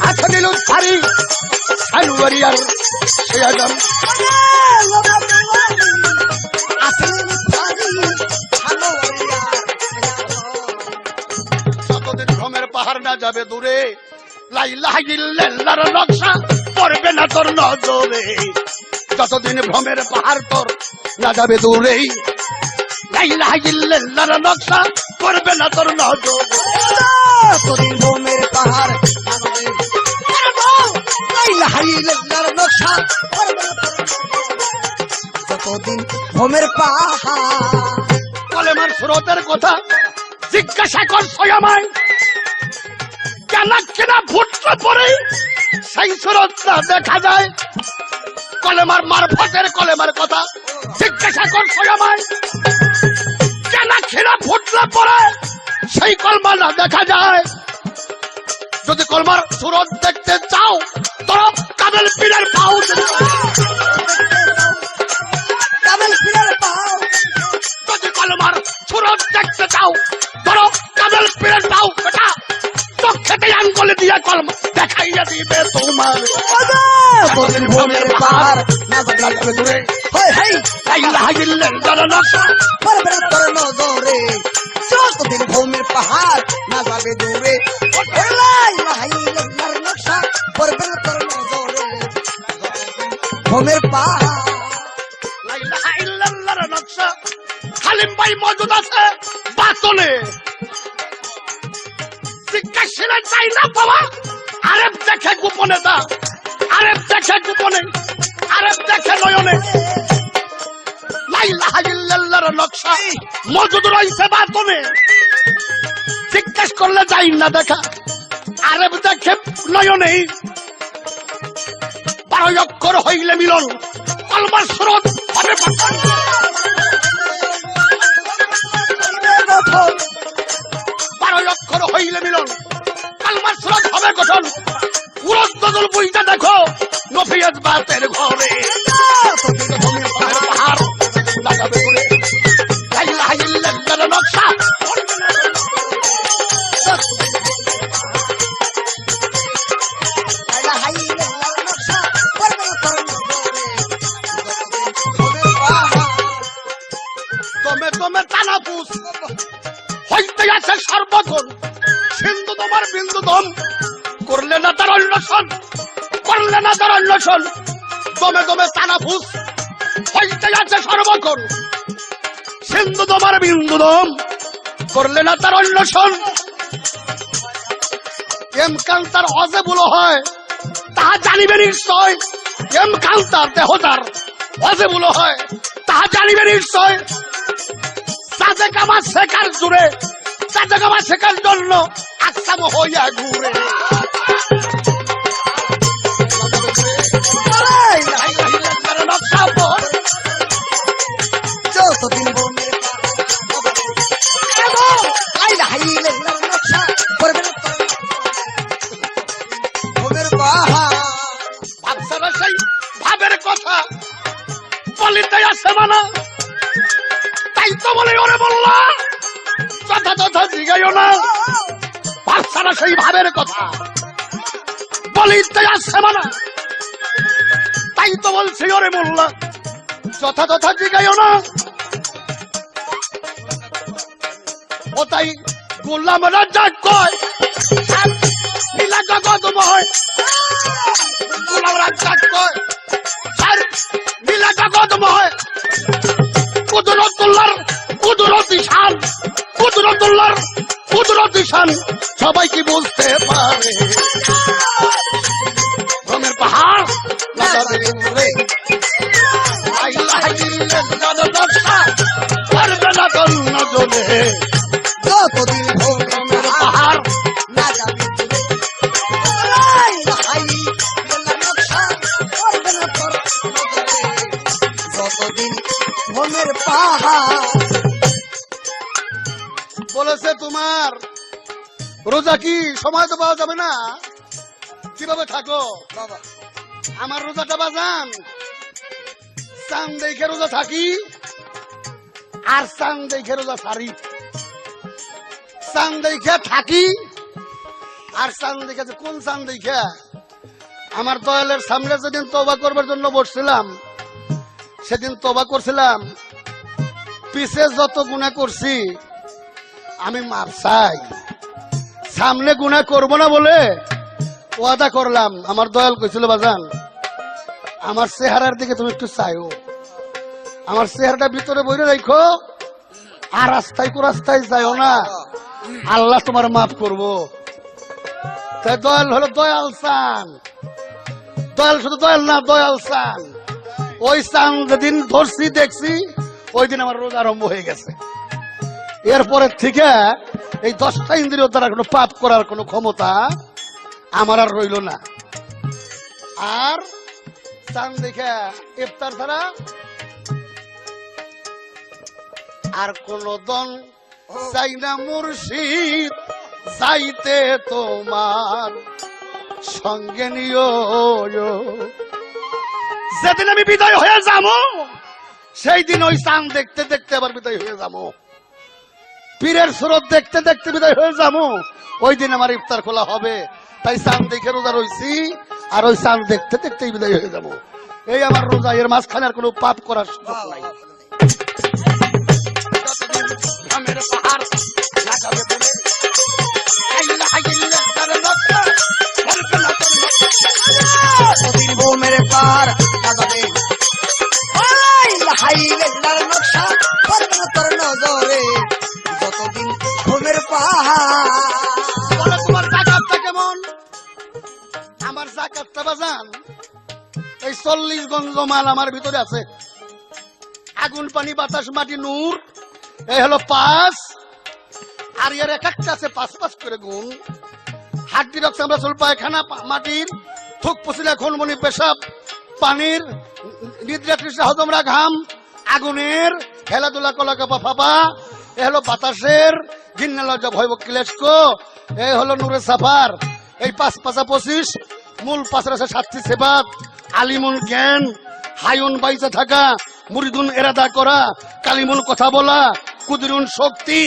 হাসানে লুৎফারি সানুয়ারিয়ার সয়াগম যতদিন ভ্রমের পাহাড় না যাবে দূরে লা ইলাহা ইল্লাল্লাহর নকশা পড়বে না তোর নজরে যতদিন ভ্রমের পাহাড় তোর না যাবে দূরে লা ইলাহা ইল্লাল্লাহর নকশা পড়বে না তোর নজরে যতদিন ভ্রমের পাহাড় যতদিন ভ্রমের পাহাড় কলেমার স্রোতের কথা জিজ্ঞাসা করছো আমায় কেন কেনা ফুটলে পরে সেই স্রোতটা দেখা যায় কলেমার মারফতের কলেমার কথা জিজ্ঞাসা করছো আমায় কেন কেনা ফুটলে পরে সেই কলমাটা দেখা যায় যদি কলমার স্রোত দেখতে চাও তোর কাবেল পীরের পাও যদি কলমার স্রোত দেখতে চাও তোর কাবেল পীরের পাও বেটা চোখেতে আঙ্গুল দিয়ে কলম দেখাইয়া দিবে তোমার যতদিন ভ্রমের পাহাড় না যাবে দূরে লা ইলাহা ইল্লাল্লাহর নকশা পড়বে না তোর নজরে যতদিন ভ্রমের পাহাড় না যাবে দূরে লা ইলাহা ইল্লাল্লাহর নকশা পড়বে না তোর নজরে ভ্রমের পাহাড় লা ইলাহা ইল্লাল্লাহর নকশা হালিম ভাই মজুদ আছে বাতনে জিজ্ঞাসা চাই না বাবা আরেফ দেখে গোপনে দা আরেফ দেখে গোপনে আরেফ দেখে নয়নে লা ইলাহা ইল্লাল্লাহর নকশা মজুদ রয়েছে বাতনে। জিজ্ঞেস করলে যাই না দেখা, আরব দেখে নয়নে। 12 অক্ষর হইলে মিলন, কলমার স্রোত হবে পতন। 12 অক্ষর হইলে মিলন, কলমার স্রোত হবে গঠন। উরস দদল বইটা দেখো নফিয়াত বাতের ঘরে। পাহাড় লাগাবে করে লা ইলাহা ইল্লাল্লাহর নকশা। দমে দমে তানাফুস হইতে আছে সর্বক্ষণ। সিন্ধু তোমার বিন্দু দম, করলে না তার অন্বেষণ, করলে না তার অন্বেষণ। দমে দমে তানাফুস হইতে আছে সর্বক্ষণ। সিন্ধু তোমার বিন্দু দম, করলে না তার অন্বেষণ। এম কান্তার হজে বুলো হয় তাহা জানিবে নিশ্চয়। এম কান্তার দেহতার হজে বুলো হয় তাহা জানিবে নিশ্চয়। সাজে কামা শেখার জুড়ে, সাজে কামা শেখার জন্য আকসাম হইয়া ঘুরে। যতদিন ভূমির নকশা করবে না ভূমির পাহাড়। ভাবসারা সেই ভাবের কথা বলিতে আসে মানা। তাই তো বলে ওরে বললা যথাযথ জিগাইও না। ভাবসারা সেই ভাবের কথা বলিতে আসে মানা। তাই তো বলছি ওরে বললা যথাযথ জিগাইও না। ও তাই গোলাম রাজ্জাক কয় নীলা জগৎময়। গোলাম রাজ্জাক কয় আর নীলা জগৎময়। কুদরতুল্লাহর কুদরতি শান, কুদরতুল্লাহর কুদরতি শান সবাই কি বুঝতে পারে। রমের পাহাড় লাগাবে ঘুরে লা ইলাহা ইল্লাল্লাহর নকশা করবে না তোর নজরে। যতদিন ভূমির পাহাড় না যাবে দূরে। লা ইলাহা ইল্লাল্লাহর নকশা করবে না তোর নজরে। যতদিন ভূমির পাহাড়। বলেছে তোমার রোজা কি সময় তো পাওয়া যাবে না, কিভাবে থাকো বাবা আমার রোজাটা বাজান। চাঁদ দেখে রোজা থাকি আর চাঁদ দেখে রোজা সারি। চাঁদ দেখে থাকি আর চাঁদ দেখে যে কোন চাঁদ দেখে আমার দয়ালের সামনে যেদিন তওবা করবার জন্য বসছিলাম সেদিন তওবা করছিলাম। পিছে যত গুনাহ করছি আমি মাপ চাই, সামনে গুনাহ করব না বলে ওয়াদা করলাম। আমার দয়াল কইছিল বাজান আমার চেহারার দিকে তুমি একটু চাইও, আমার চেহারাটা ভিতরে বইরে রাখো আর রাস্তায় কো রাস্তায় যাইও না, আল্লাহ তোমার মাফ করবো। তাই দয়াল হলো দয়াল চান। দয়াল শুধু দয়াল না, দয়াল চান। ওই চান যেদিন ধরছি দেখছি ওই দিন আমার রোজা আরম্ভ হয়ে গেছে। এরপরের থেকে এই 10টা ইন্দ্রিয় দ্বারা কোনো পাপ করার কোনো ক্ষমতা আমার আর রইল না। আর চান দেখে ইফতার ছাড়া আর কোন দন চাই না মুর্শিদ যাইতে তোমার সঙ্গে নিও। যেদিন আমি বিদায় হয়ে যাবো সেই দিন ওই চান দেখতে দেখতে আবার বিদায় হয়ে যাবো। পীরের সুরত দেখতে দেখতে বিদায় হয়ে যাবো, ওই দিন আমার ইফতার খোলা হবে। তাই চান দেখে রোজা রয়েছি আর ওই চান দেখতে দেখতেই বিদায় হয়ে যাবো। এই আমার রোজা, এর মাঝখানে আর কোনো পাপ করার সুযোগ নাই। গ্রামের পাহাড় লাগাবে বলে ভূমির পাহাড় লাগাবে নকশা করবে না তোর নজরে। যতদিন ভূমির পাহাড়। বলে তোমার জাকাতটা কেমন? আমার জাকাতটা বাজান এই 40 গঞ্জ মাল আমার ভিতরে আছে। আগুন পানি বাতাস মাটি নূর, এই হলো 5। আর এর এক একটা আছে 5 করে গুণ। হাড্ডি রক্ত আমরা চুল পায়খানা মাটির, থুক পচিলা খুনমনি পেশাব পানির, নিদ্রা তৃষ্ণা হজমরা ঘাম আগুনের, খেলাধুলা কলা কাপা ফাপা, এ হলো বাতাসের, ঘিন্না লজ্জা ভয় ক্লেশক, এই হলো নূরে সাফার। এই 5 5 25, মূল 5 আছে 7টি সেবাত, আলিমুন জ্ঞান, হায়ুন বাইচা থাকা, মুরিদুন এরাদা করা, কালিমুন কথা বলা, কুদিরুন শক্তি।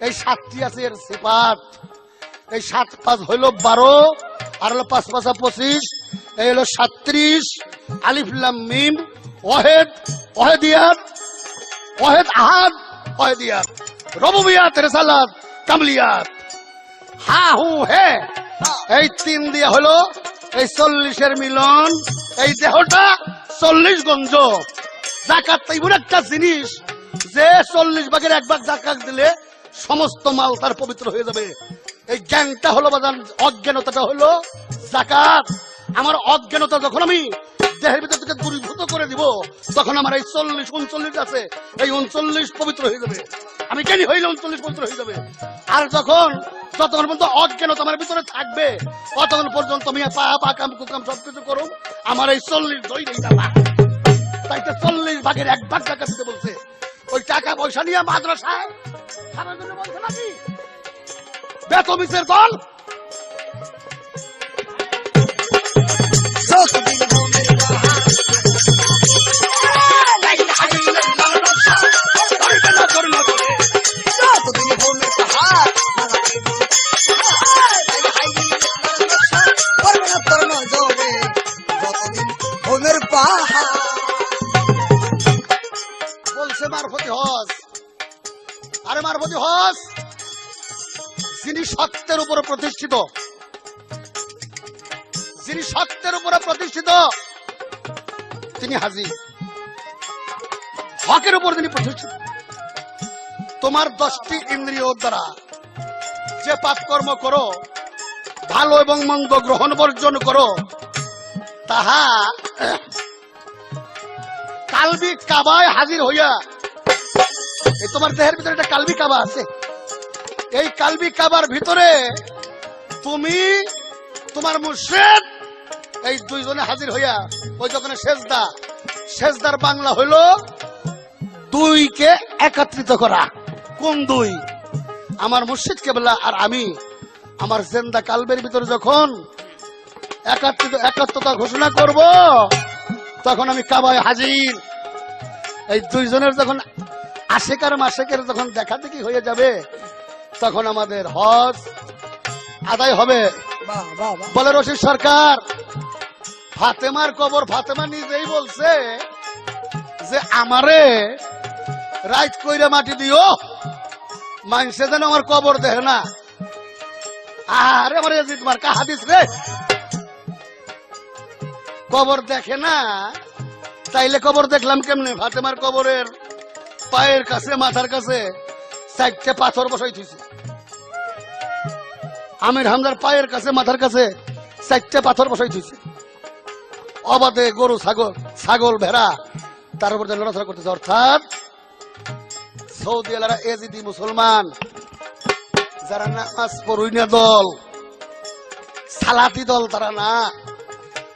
এই 7টি আছে এর সেবাত। এই 7 5 হইল 12, আর হলো 5 5 25, এই হলো 37। আলিফ লাম মিম, ওয়াহেদ, ওয়াহেদিয়াত, ওয়াহেদ আহাদ, ওয়াহেদিয়াত, রুবুবিয়াত, রিসালাত, কামলিয়াত, হা হু হে। এই 3 দিয়ে হলো এই 40-এর মিলন। এই দেহটা 40 গঞ্জ। যাকাত এমন একটা জিনিস যে 40 ভাগের 1 ভাগ যাকাত দিলে সমস্ত মাল তার পবিত্র হয়ে যাবে। এই জ্ঞানটা হলো বাজান, অজ্ঞানতাটা হলো যাকাত। আমার অজ্ঞানতা যখন আমি দেহের ভিতর থেকে দূরীভূত করে দিব, তখন আমার এই 40 39 আছে, এই 39 পবিত্র হয়ে যাবে। আমি জ্ঞানী হইলে 39 পবিত্র হয়ে যাবে। আর যতক্ষণ পর্যন্ত অজ্ঞানতা আমার ভিতরে থাকবে, ততক্ষণ পর্যন্ত আমি পাপ আকাম কুকাম সবকিছু করুন, আমার এই 40 দই নেই যাবা। তাই তো 40 ভাগের 1 ভাগ টাকা দিতে বলছে। ওই টাকা পয়সা নিয়ে মাদ্রাসায় খাবার জন্য বলছে নাকি বেতমিসের দল। যতদিন ঘুমের পাহাড়, যতদিন ঘুমের পাহাড় পড়বে না তোর নজরে, যতদিন ঘুমের পাহাড়। বলছে মারফতি হজ। আরে মারফতি হজ যিনি সত্যের উপরে প্রতিষ্ঠিত, যিনি সত্যের উপরে প্রতিষ্ঠিত তিনি হাজি। হকের উপর যিনি প্রতিষ্ঠিত। তোমার 10টি ইন্দ্রিয় দ্বারা যে পাপ কর্ম করো, ভালো এবং মন্দ গ্রহণ বর্জন করো, তাহা কালবি কাবায় হাজির হইয়া, এই তোমার দেহের ভিতরে একটা কালবি কাবা আছে, এই কালবি কাবার ভিতরে তুমি তোমার মুর্শিদ এই 2 জনে হাজির হইয়া, ওই যখন সেজদা, সেজদার বাংলা হইল 2কে একত্রিত করা। কোন 2? আমার মুর্শিদ কেবলা আর আমি আমার জিন্দা কালবের ভিতরে যখন একাত্মতা ঘোষণা করব, তখন আমি কাবায় হাজির। এই 2 জনের যখন আশেক আর মাশেকের যখন দেখা দেখি হয়ে যাবে, তখন আমাদের হজ আদায় হবে। বাহ বাহ বাহ। বলে রশিদ সরকার, ফাতেমার কবর, ফাতেমা নিজেই বলছে যে আমারে রাইত কইরা মাটি দিও, মানুষে যেন আমার কবর দেখে না। আরে আমার এজিদ মার্কা হাদিস রে, কবর দেখে না, তাইলে কবর দেখলাম কেমনে? ফাতেমার কবরের পায়ের কাছে, মাথার কাছে 4টে পাথর বসাই থুইছে। আমির হামদার পায়ের কাছে, মাথার কাছে 4টে পাথর বসাই থুইছে। অবাধে গরু, ছাগল, ভেড়া তার উপর লড়াচড়া করতেছে। অর্থাৎ সৌদি আলারা এজিদি মুসলমান, যারা নামাজ পড়ুইনা দল, সালাতি দল, তারা না।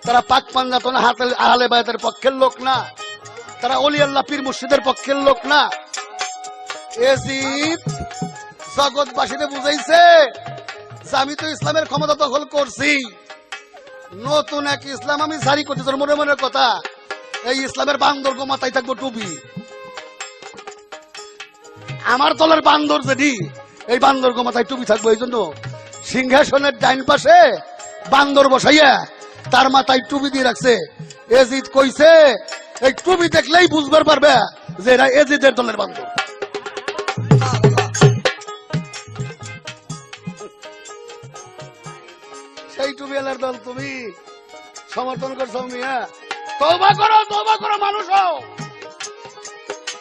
তারা পাক পাঞ্জাতন আহলে বায়াতের পক্ষের লোক না, তারা অলি আল্লাহ পীর মুর্শিদের পক্ষের লোক না। এজিদ জগৎবাসীকে বুঝাইছে যে আমি তো ইসলামের ক্ষমতা দখল করছি, নতুন এক ইসলাম আমি জারি করছি। মনে মনে কথা, এই ইসলামের বান্দর গো মাথায় থাকবো টুপি। আমার দলের বান্দর যেটি, এই বান্দর গো মাথায় টুপি থাকবো। এই জন্য সিংহাসনের ডাইন পাশে বান্দর বসাইয়া তার মাথায় টুপি দিয়ে রাখছে। এজিদ কইছে এই টুপি দেখলেই বুঝবার পারবে যে এরা এজিদের দলের বান্দর। সেই টুপি এলার দল তুমি সমর্থন করছো মিয়া। তওবা করো মানুষ হও।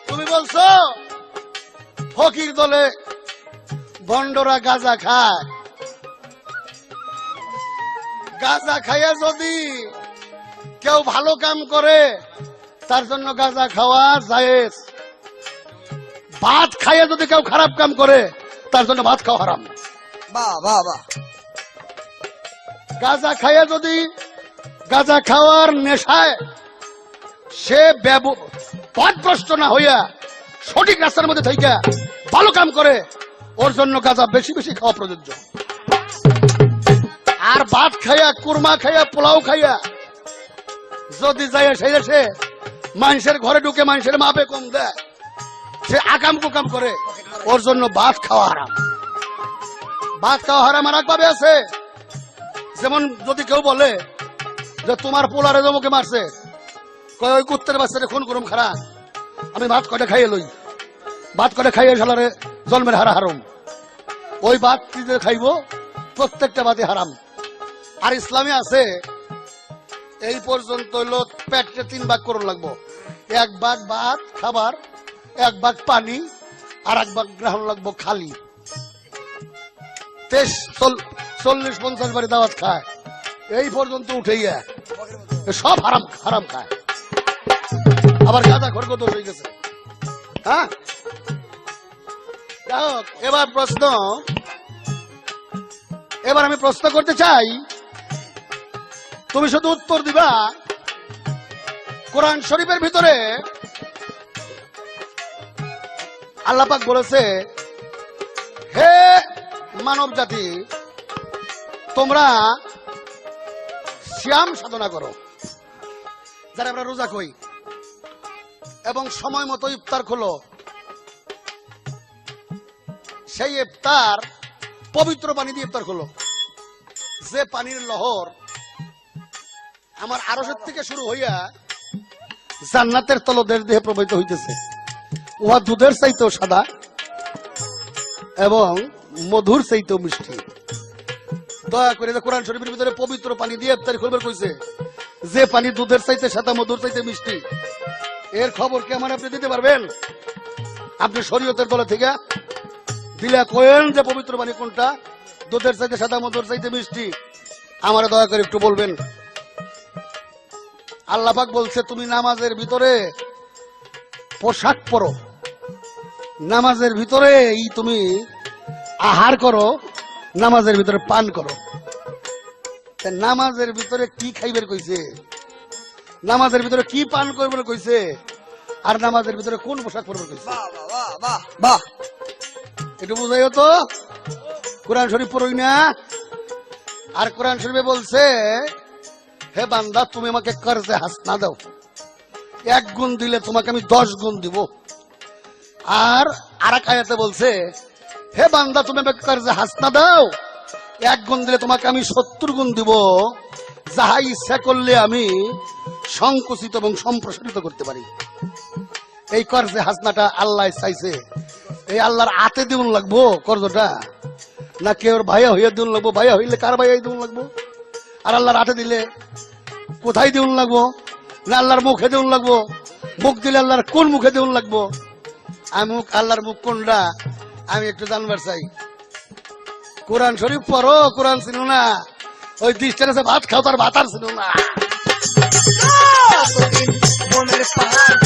তুমি বলছো ফকির দলে ভণ্ডরা গাঁজা খায়, গাঁজা খাইয়া যদি কেউ ভালো কাম করে তার জন্য গাঁজা খাওয়া জায়েজ। ভাত খাইয়ে যদি কেউ খারাপ কাম করে তার জন্য ভাত খাওয়া হারাম। বাহ বাহ বাহ। গাঁজা খাইয়ে যদি গাঁজা খাওয়ার নেশায় সে পথভ্রষ্ট না হইয়া সঠিক রাস্তার মধ্যে থেকে ভালো কাম করে, ওর জন্য গাঁজা বেশি বেশি খাওয়া প্রযোজ্য। আর ভাত খাইয়া, কুরমা খাইয়া, পোলাও খাইয়া যদি যায় সেই সে মানুষের ঘরে ঢুকে মানুষের মাপে কম দেয়, সে আকাম কুকাম করে, ওর জন্য ভাত খাওয়া হারাম। ভাত খাওয়া হারাম আর একভাবে আছে, যেমন যদি কেউ বলে যে তোমার পোলারে জমকে মারছে, কয় ওই কুত্তের বাচ্চারে খুন করুম খারাপ, আমি ভাত কটে খাইয়ে লই, ভাত কটে খাইয়ে সালারে জন্মের হারা হারাম। ওই ভাত কি যে খাইব, প্রত্যেকটা ভাতই হারাম। আর ইসলামে আছে এই পর্যন্ত হইলো পেটে 3 ভাগ করুন লাগবো, 1 ভাগ ভাত খাবার, 1 ভাগ পানি, আর 1 ভাগ গ্রহণ লাগবো খালি। 40-50 বারে দাওয়াত খায়, এই পর্যন্ত উঠেইয়া সব হারাম হারাম খায়। আবার গাঁজা খড় কত হয়ে গেছে। হ্যাঁ, এবার আমি প্রশ্ন করতে চাই, তুমি শুধু উত্তর দিবা কোরআন শরীফের ভিতরে আল্লাহ পাক বলেছে, হে মানব জাতি, তোমরা সিয়াম সাধনা করো, যারা আমরা রোজা কই, এবং সময় মতো ইফতার খোলো। সেই ইফতার পবিত্র পানি দিয়ে ইফতার খোলো, যে পানির লহর আমার আরশের থেকে শুরু হইয়া জান্নাতের তলদেশ দেহে প্রবাহিত হইতেছে, উহা দুধের চাইতেও সাদা এবং মধুর চাইতেও মিষ্টি। দয়া করে কোরআন শরীফের ভিতরে পবিত্র পানি দিয়ে ইফতার করবে কইছে, যে পানি দুধের চাইতে সাদা, মধুর চাইতে মিষ্টি, এর খবর কি আমার আপনি দিতে পারবেন? আপনি শরীয়তের দলে থেকে দিলে কোয়েন যে পবিত্র পানি কোনটা, দুধের চাইতে সাদা, মধুর চাইতে মিষ্টি, আমার দয়া করে একটু বলবেন। আল্লাহ পাক বলছে, তুমি নামাজের ভিতরে পোশাক পরো, নামাজের ভিতরে তুমি আহার করো, নামাজের ভিতরে পান করো। নামাজের ভিতরে কি খাইবের কইছে, নামাজের ভিতরে কি পান করবে কইছে, আর নামাজের ভিতরে কোন পোশাক পরবে কইছে। বাহ বাহ বাহ বাহ। একটু বুঝাইও তো, কোরআন শরীফ পড়ই না। আর কোরআন শরীফে বলছে, হে বান্দা, তুমি আমাকে কর্জে হাসনা দাও, 1 গুণ দিলে তোমাকে আমি 10 গুণ দিব। আর আরেক আয়াতে বলছে, হে বান্দা, তুমি আমাকে কর্জে হাসনা দাও, 1 গুণ দিলে তোমাকে আমি 70 গুণ দিব। যাহা ইচ্ছা করলে আমি সংকুচিত এবং সম্প্রসারিত করতে পারি। এই কর্জে হাসনাটা আল্লাহ চাইছে, এই আল্লাহর হাতে দিউন লাগবো কর্জটা, না কেউ ভাইয়া হইয়া দিউন লাগবো? ভাইয়া হইলে কার ভাইয়া দিউন লাগবো? আর আল্লাহর হাতে দিলে কোথায় দিউন লাগবো? না আল্লাহর মুখে দিউন লাগবো? মুখ দিলে আল্লাহর কোন মুখে দিউন লাগবো? আমি আল্লাহর মুখ কোনটা আমি একটু জানবার চাই। কোরআন শরীফ পড়ো, কোরআন ছিল না, ওই দৃষ্টির আছে ভাত খাও, তার ভাত আর ছিল না। মনের পাহাড়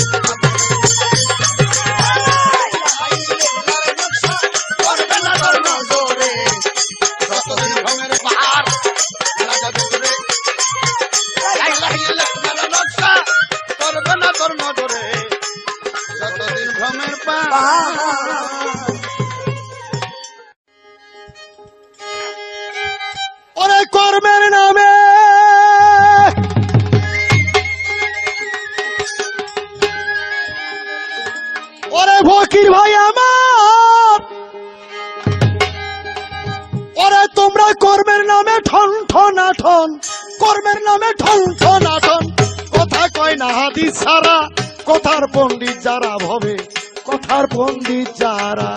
করবে না তোর নজরে, যতদিন ঘুমের পাহাড় লাগাবে তোরে, লা ইলাহা ইল্লাল্লাহর নকশা করবে না তোর নজরে, যতদিন ঘুমের পাহাড়। ওরে কর্মের নামে ওরে ফকির ভাই আমার, ওরে তোমরা কর্মের নামে ঠন ঠনাঠন, কর্মের নামে ঠন ঠনাঠন, কথা কয় না হাদিস ছাড়া, কথার পণ্ডিত যারা ভবে, কথার পণ্ডিত যারা।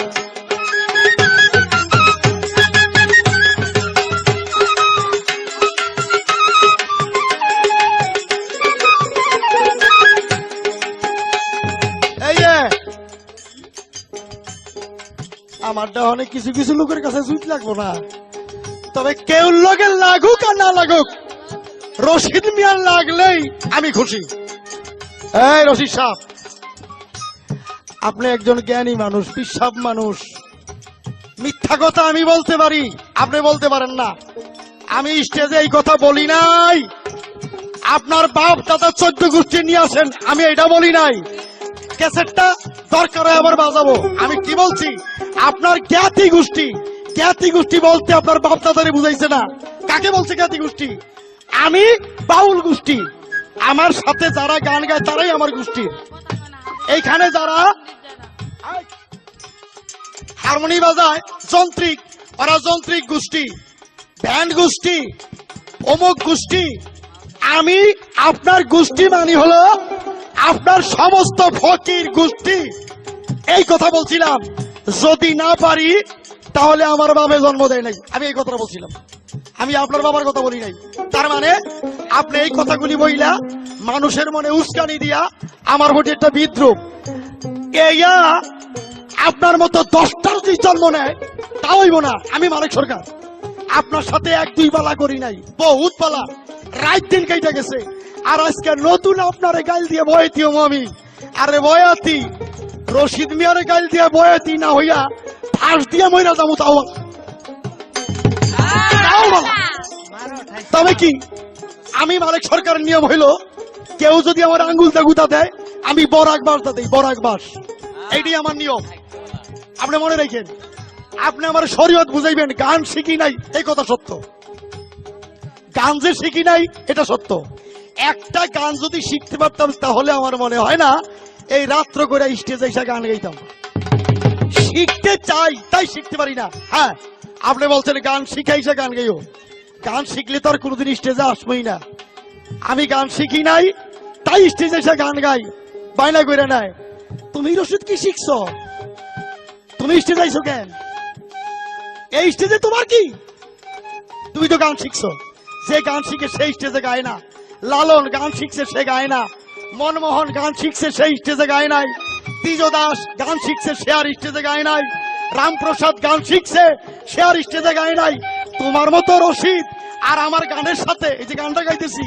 আমারটা অনেক কিছু কিছু লোকের কাছে জুত লাগবো না, তবে কেউ লোকের লাগুক আর না লাগুক, রশিদ মিয়ার লাগলেই আমি খুশি। এই রশিদ সাহেব, আপনি একজন জ্ঞানী মানুষ, বিশ্বাস মানুষ। মিথ্যা কথা আমি বলতে পারি, আপনি বলতে পারেন না। আমি স্টেজে এই কথা বলি নাই। আপনার বাপ দাদা 14 গোষ্ঠী নিয়ে আসেন, আমি এটা বলি নাই। ক্যাসেটটা দরকার হয় আবার বাজাবো। আমি কি বলছি, আপনার জ্ঞাতি গোষ্ঠী, জ্ঞাতি গোষ্ঠী বলতে আপনার বাপ দাদারে বুঝাইছে না। কাকে বলছে জ্ঞাতি গোষ্ঠী? আমি বাউল গোষ্ঠী। আমার সাথে যারা গান গায় তারাই আমার গোষ্ঠীর। এইখানে যারা হারমোনি বাজায়, যন্ত্রিক, ওরা যন্ত্রিক গোষ্ঠী, ব্যান্ড গোষ্ঠী, অমুক গোষ্ঠী। আমি আপনার গোষ্ঠী মানি হলো আপনার সমস্ত ফকির গোষ্ঠী। এই কথা বলছিলাম। যদি না পারি তাহলে আমার বাবা জন্ম দেয় নাই, আমি এই কথাটা বলছিলাম। আমি আপনার বাবার কথা বলি নাই। তার মানে আপনি এই কথাগুলি বইলা মানুষের মনে উস্কানি দিয়া আমার প্রতি একটা বিদ্রুপ। এইয়া আপনার মতো 10টার যদি জন্ম নেয় তা হইব না। আমি মানিক সরকার আপনার সাথে 1-2 পালা করি নাই, বহুত পালা, রাত দিন কেটে গেছে। আর আজকে নতুন আপনারে গাইল দিয়ে বয়াতিও আমি। আরে বয়াতি রশিদ মিয়ারে গাইল দিয়ে বয়াতি না হইয়া ফাঁস দিয়ে মইরা যাবো, তাও বলা। তবে কি আমি মালিক সরকারের নিয়ম হইল, কেউ যদি আমার আঙ্গুলটা গুতা দেয় আমি বরাক বাসটা দেই, বরাক বাস। এইটাই আমার নিয়ম। আপনি মনে রাখেন, আপনি আমার শরীয়ত বুঝাইবেন। গান শিখি নাই এই কথা সত্য, গান যে শিখি নাই এটা সত্য। একটা গান যদি শিখতে পারতাম তাহলে আমার মনে হয় না এই রাত্র করে স্টেজে এসে গান গাইতাম। শিখতে চাই তাই শিখতে পারি না। হ্যাঁ, আপনি বলছেন গান শিখাইছে গান গাইও। গান শিখলে তো আর কোনোদিন স্টেজে আসবোই না। আমি গান শিখি নাই তাই স্টেজে এসে গান গাই, বায়না করে নাই। তুমি রশিদ কি শিখছ? তুমি স্টেজে আইছো কেন? এই স্টেজে তোমার কি? তুমি তো গান শিখছো। যে গান শিখে সেই স্টেজে গায় না। লালন গান শিখছে, সে গায় না। মনমোহন গান শিখছে, সেই স্টেজে গায় নাই। তিজো দাস গান শিখছে, সে আর স্টেজে গায় নাই। রামপ্রসাদ গান শিখছে, সে আর স্টেজে গায় নাই। তোমার মতো রশিদ আর আমার গানের সাথে এই যে গানটা গাইতেছি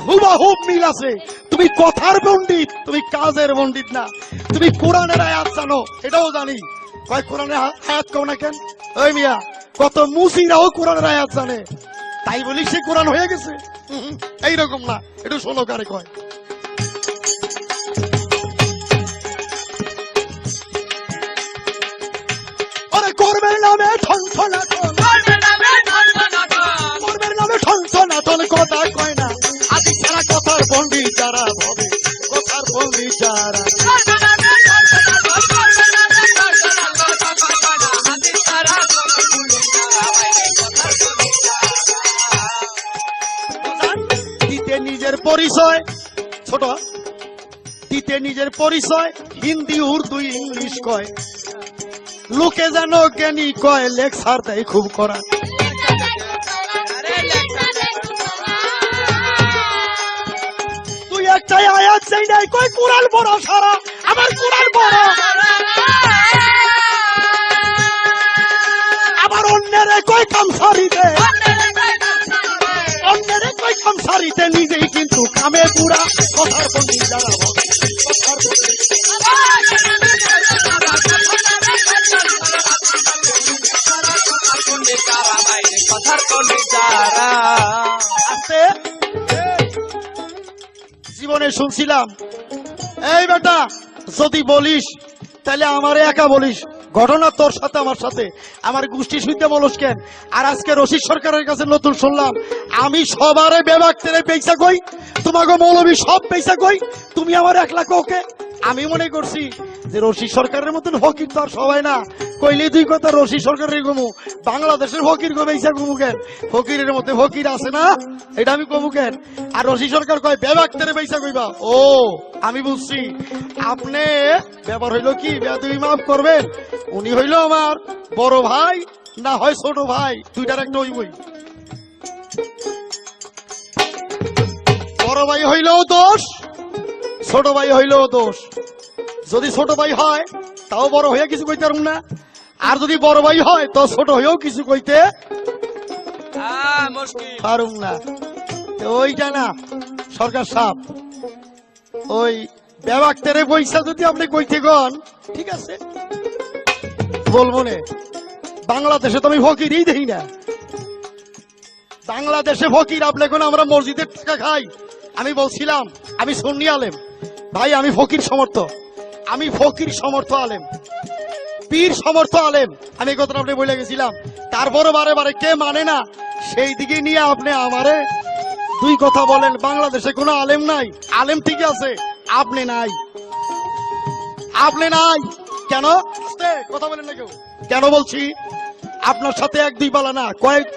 হুবাহুব মিল আছে। তুমি কথার পণ্ডিত, তুমি কাজের পণ্ডিত না। তুমি কোরআনের আয়াত জানো, এটাও জানি। কয় কোরআনের আয়াত কও না কেন? ওই মিয়া, কত মুসিরাও কোরআনের আয়াত জানে, তাই বলি সে কোরআন হয়ে গেছে? এইরকম না, একটু শোনো কারে কয়। ওরে কর্মের নামে ঠনঠনাঠন, কর্মের নামে ঠনঠনাঠন কথা কয় না। আদি সারা কথার পণ্ডিত যারা ভাবে, কথার পণ্ডিত যারা। দিতে নিজের পরিচয়, ছোট দিতে নিজের পরিচয় হিন্দি উর্দু ইংলিশ কয়। লোকে যেন জ্ঞানী কয়, লেকচার দেয় খুব করা। তুই একটাই আয়াত চাই নাই, কয় কোরআন পড়া সারা। আমার কোরআন পড়া, আবার অন্যের কয় কাম সারিতে, অন্যের কয় কাম সারিতে, নিজেই কিন্তু কামে পুরা। কথার পণ্ডিত যারা ভাবে, কথার পণ্ডিত। আজকে জীবনে শুনছিলাম, এই বেটা যদি বলিস তাহলে আমারে একা বলিস, ঘটনা তোর সাথে আমার সাথে, আমার গোষ্ঠী শুনতে বলস কেন? আর আজকে রশিদ সরকারের কাছে নতুন শুনলাম, আমি সবারে বেবাক্তেরে পয়সা কই, তোমাকে মৌলবী সব পয়সা কই, তুমি আমার 1 লাখ ওকে। আমি মনে করছি যে রশিদ সরকারের মতন ফকির তো আর সবাই না। কইলে 2 কথা রশিদ সরকারের গমু, বাংলাদেশের ফকির গো পয়সা গমু কেন? ফকিরের মধ্যে ফকির আছে না, এটা আমি কমু কেন? আর রশিদ সরকার কয় বেবাক্তেরে পয়সা কইবা। ও আমি বুঝছি, আপনি ব্যাপার হইলো কি, বেয়াদবি মাফ করবেন, উনি হইল আমার বড় ভাই না হয় ছোট ভাই, দুইটার একটা হইবই। বড় ভাই হইলেও দোষ, ছোট ভাই হইলেও দোষ। যদি ছোট ভাই হয় তাও বড় হইয়া কিছু কইতে পারুম না, আর যদি বড় ভাই হয় তো ছোট হইয়াও কিছু কইতে পারুম না। ওইটা না সরকার সাহেব, ওই ব্যবাক্তারে পয়সা যদি আপনি কইতে গন ঠিক আছে বলবো না। বাংলাদেশে তো আমি ফকিরই দেখি না। বাংলাদেশে ফকির আপনি কোন আমরা মসজিদের টাকা খাই। আমি বলছিলাম আমি সুন্নি আলেম ভাই, আমি ফকির সমর্থ, আমি ফকির সমর্থ আলেম, পীর সমর্থ আলেম। আমি এই কথাটা আপনি বলে গেছিলাম। তারপরে বারে বারে কে মানে না সেই দিকে নিয়ে আপনি আমারে দুই কথা বলেন। বাংলাদেশে কোনো আলেম নাই, আলেম ঠিক আছে, আপনি নাই, আপনি নাই। কেন আস্তে কথা বলেন না কেউ? কেন বলছি? আপনার সাথে এক দুই পালা না কয়েক।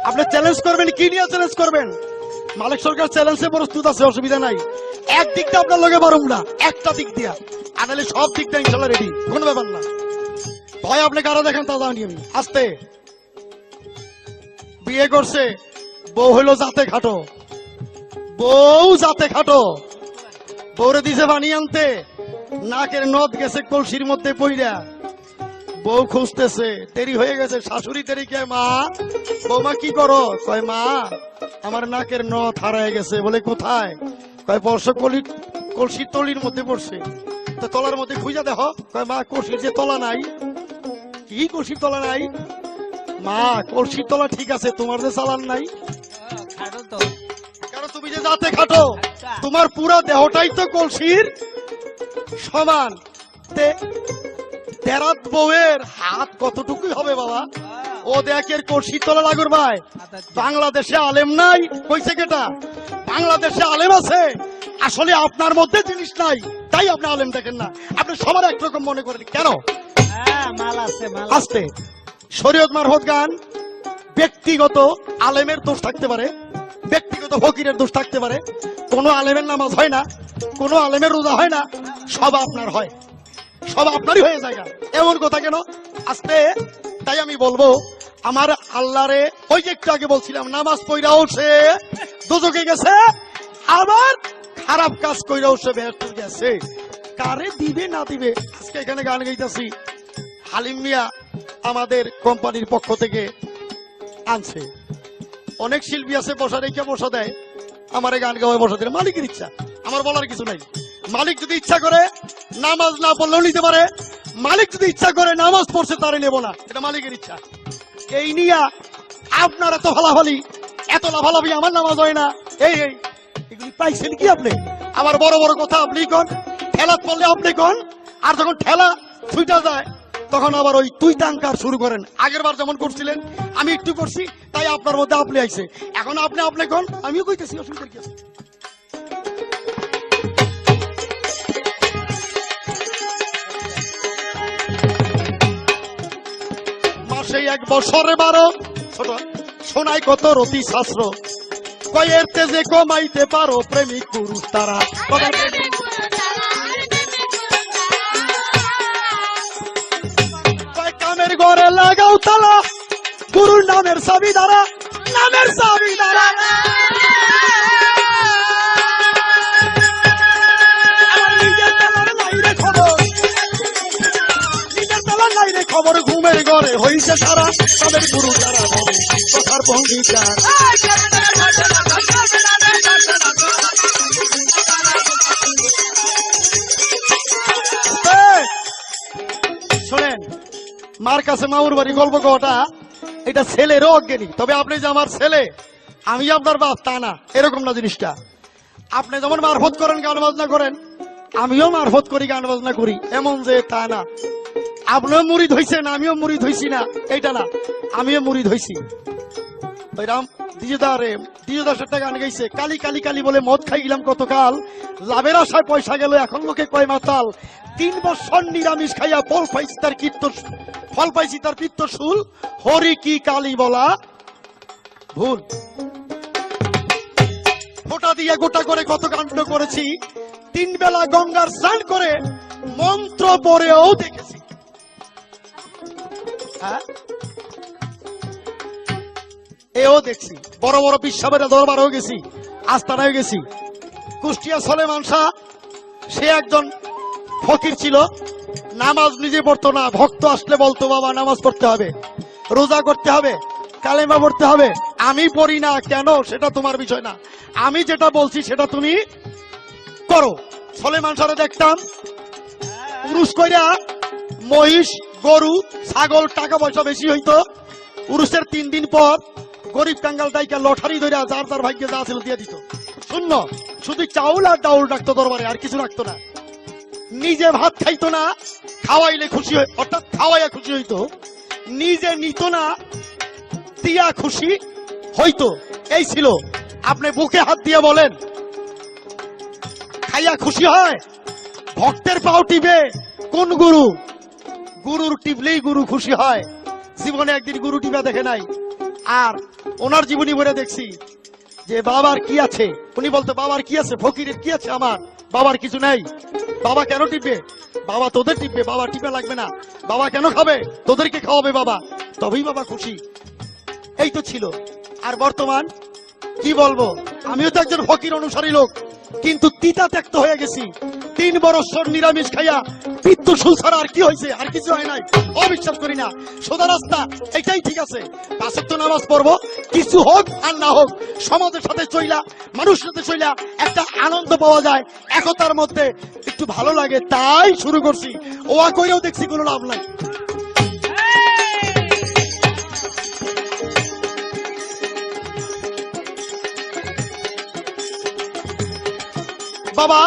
আপনি চ্যালেঞ্জ করবেন, কি নিয়ে চ্যালেঞ্জ করবেন? মালিক সরকার চ্যালেঞ্জে প্রস্তুত আছে, অসুবিধা নাই। এক দিক দিয়ে আপনার লগে পারুম না, একটা দিক দিয়া আনালে সব দিক দিয়ে ইনশাল্লাহ রেডি, কোনো ব্যাপার না। ভয় আপনি কারো দেখেন তা জানি আমি। আস্তে বিয়ে করছে, বউ হইলো জাতে খাটো, বউ জাতে খাটো, বউরে দিছে পানি আনতে, নাকের নদ গেছে কলসির মধ্যে পইরা, বউ খুঁজতেছে, দেরি হয়ে গেছে, শাশুড়ি দেরি কে মা, বৌমা কি করো? কয় মা আমার নাকের নথ হারায় গেছে। বলে কোথায়? কয় পরশ কলসির তলির মধ্যে পড়ছে। তো তলার মধ্যে খুঁজা দেখো। কয় মা কলসির যে তলা নাই। কি কলসির তলা নাই? মা কলসির তলা ঠিক আছে, তোমার যে চালান নাই। কারণ তুমি যে জাতে খাটো, তোমার পুরা দেহটাই তো কলসির সমান। তেরাত বউয়ের হাত কতটুকুই হবে বাবা? ও দেখের কলসির তলা লাগুর ভাই। বাংলাদেশে আলেম নাই কইছে কেটা? বাংলাদেশে আলেম আছে, আসলে আপনার মধ্যে জিনিস নাই, তাই আপনি আলেম দেখেন না। আপনি সবার একরকম মনে করেন কেন? আস্তে শরীয়ত মারফত গান। ব্যক্তিগত আলেমের দোষ থাকতে পারে, ব্যক্তিগত ফকিরের দোষ থাকতে পারে। কোন আলেমের নামাজ হয় না, কোন আলেমের রোজা হয় না, সব আপনার হয়, সব আপনারই হয়ে যায়। এমন কথা কেন? আস্তে তাই আমি বলবো আমার আল্লাহরে, ওই যে একটু আগে বলছিলাম নামাজ পড়াও সে দোজখে গেছে, আবার খারাপ কাজ কইরাও সে বেহেশতে গেছে। কারে দিবে না দিবে? আজকে এখানে গান গাইতেছি, হালিম মিয়া আমাদের কোম্পানির পক্ষ থেকে আনছে। অনেক শিল্পী আছে বসা রেখে বসা দেয়, আমার গান গাওয়ায় বসা দিলে মালিকের ইচ্ছা, আমার বলার কিছু নাই। মালিক যদি ইচ্ছা করে নামাজ না পড়লেও নিতে পারে, মালিক যদি ইচ্ছা করে নামাজ পড়ছে তারে নেব না, এটা মালিকের ইচ্ছা। এই নিয়া আপনার এত ফালাফালি, এত লাফালাফি, আমার নামাজ হয় না, এই এই এগুলি পাইছেন কি আপনি? আবার বড় বড় কথা আপনি কন, ঠেলা পড়লে আপনি কন, আর যখন ঠেলা ছুটা যায় তখন আবার ওই তুই টাঙ্কার শুরু করেন। আগের বার যেমন করছিলেন, আমি একটু করছি তাই আপনার মধ্যে আপনি আইছে, এখন আপনি আপনি কন, আমিও কইতেছি, অসুবিধা কি আছে? মাসে এক বছরে 12 ছোট শোনায় কত রতি শাস্ত্র, কয়ের তেজে কমাইতে পারো প্রেমিক পুরুষ তারা। কামের ঘরে লাগাও তালা, গুরুর নামের চাবি দ্বারা, নামের চাবি দ্বারা। নিজের তালার নাই রে খবর, নিজের তালার নাই রে খবর, ঘুমের ঘরে হইছে সারা, তাদের গুরু তারা কথার ভঙ্গিকার। শোনেন, মার কাছে মামুর বাড়ি গল্প কটা, এটা ছেলেরও অজ্ঞানী। তবে আপনি যে আমার ছেলে, আমি আপনার বাপ তা না, এরকম না জিনিসটা। আপনি যেমন মারফত করেন, গান বাজনা করেন, আমিও মারফত করি, গান বাজনা করি, এমন যে তা না। আপনিও মুড়ি ধইছেন, আমিও মুড়ি ধইছি না, এইটা না, আমিও মুড়ি ধইছি। ওই রাম দ্বিজদার একটা গান গাইছে, কালি কালি কালি বলে মদ খাই গেলাম কতকাল, লাভের আশায় পয়সা গেল এখন লোকে কয় মাতাল। 3 বছর নিরামিষ খাইয়া ফল পাইছি তার পিত্তশুল, হরি কি কালি বলা ভুল। ফোঁটা দিয়ে গোটা করে কত কাণ্ড করেছি, 3 বেলা গঙ্গার স্নান করে মন্ত্র পড়েও দেখেছি। হ্যাঁ এও দেখছি, বড় বড় বিশ্বের দরবারও গেছি, আস্তানায় গেছি। কুষ্টিয়া সলেমান শাহ, সে একজন ফকির ছিল, নামাজ নিজে পড়তো না, ভক্ত আসলে বলতো বাবা নামাজ পড়তে হবে, রোজা করতে হবে, কালেমা পড়তে হবে। আমি পড়ি না কেন সেটা তোমার বিষয় না, আমি যেটা বলছি সেটা তুমি করো। সলেমান সারে দেখতাম উরুস কইরা মহিষ গরু ছাগল টাকা পয়সা বেশি হইতো, উরুসের 3 দিন পর গরিব কাঙ্গাল দাইকা লটারি ধরে যার যার ভাগ্যে যা ছিল দিয়ে দিত। শূন্য, শুধু চাউল আর ডাউল রাখতো দরবারে, আর কিছু রাখতো না। নিজে ভাত খাইতো না, খাওয়াইলে খুশি হয়, অর্থাৎ খাওয়াইয়া খুশি হইতো, নিজে নিত না, দিয়া খুশি হইতো। এই ছিল। আপনি বুকে হাত দিয়ে বলেন খাইয়া খুশি হয়? ভক্তের পাও টিপে কোন গুরু? গুরুর টিপলেই গুরু খুশি হয়। জীবনে একদিন গুরু টিপা দেখে নাই। আর ওনার জীবনী বলে দেখছি যে বাবার কি আছে, উনি বলতো বাবার কি আছে, ফকিরের কি আছে, আমার বাবার কিছু নাই। বাবা কেন টিপবে? বাবা তোদের টিপবে, বাবা টিপে লাগবে না। বাবা কেন খাবে? তোদেরকে খাওয়াবে বাবা, তবেই বাবা খুশি। এই তো ছিল। আর বর্তমান কি বলবো, আমিও তো একজন ফকির অনুসারী লোক, কিন্তু তিতা ত্যক্ত হয়ে গেছি। 3 বছর নিরামিষ খাইয়া পিত্ত সুলসারা, আর কি হয়েছে? আর কিছু হয় নাই। অবিশ্বাস করি না, সোজা রাস্তা, এটাই ঠিক আছে। 5 ওয়াক্ত নামাজ পড়বো, কিছু হোক আর না হোক, সমাজের সাথে চইলা, মানুষের সাথে চইলা একটা আনন্দ পাওয়া যায়, একতার মধ্যে একটু ভালো লাগে, তাই শুরু করছি। ওয়া কইরেও দেখছি কোনো লাভ নাই। বাবা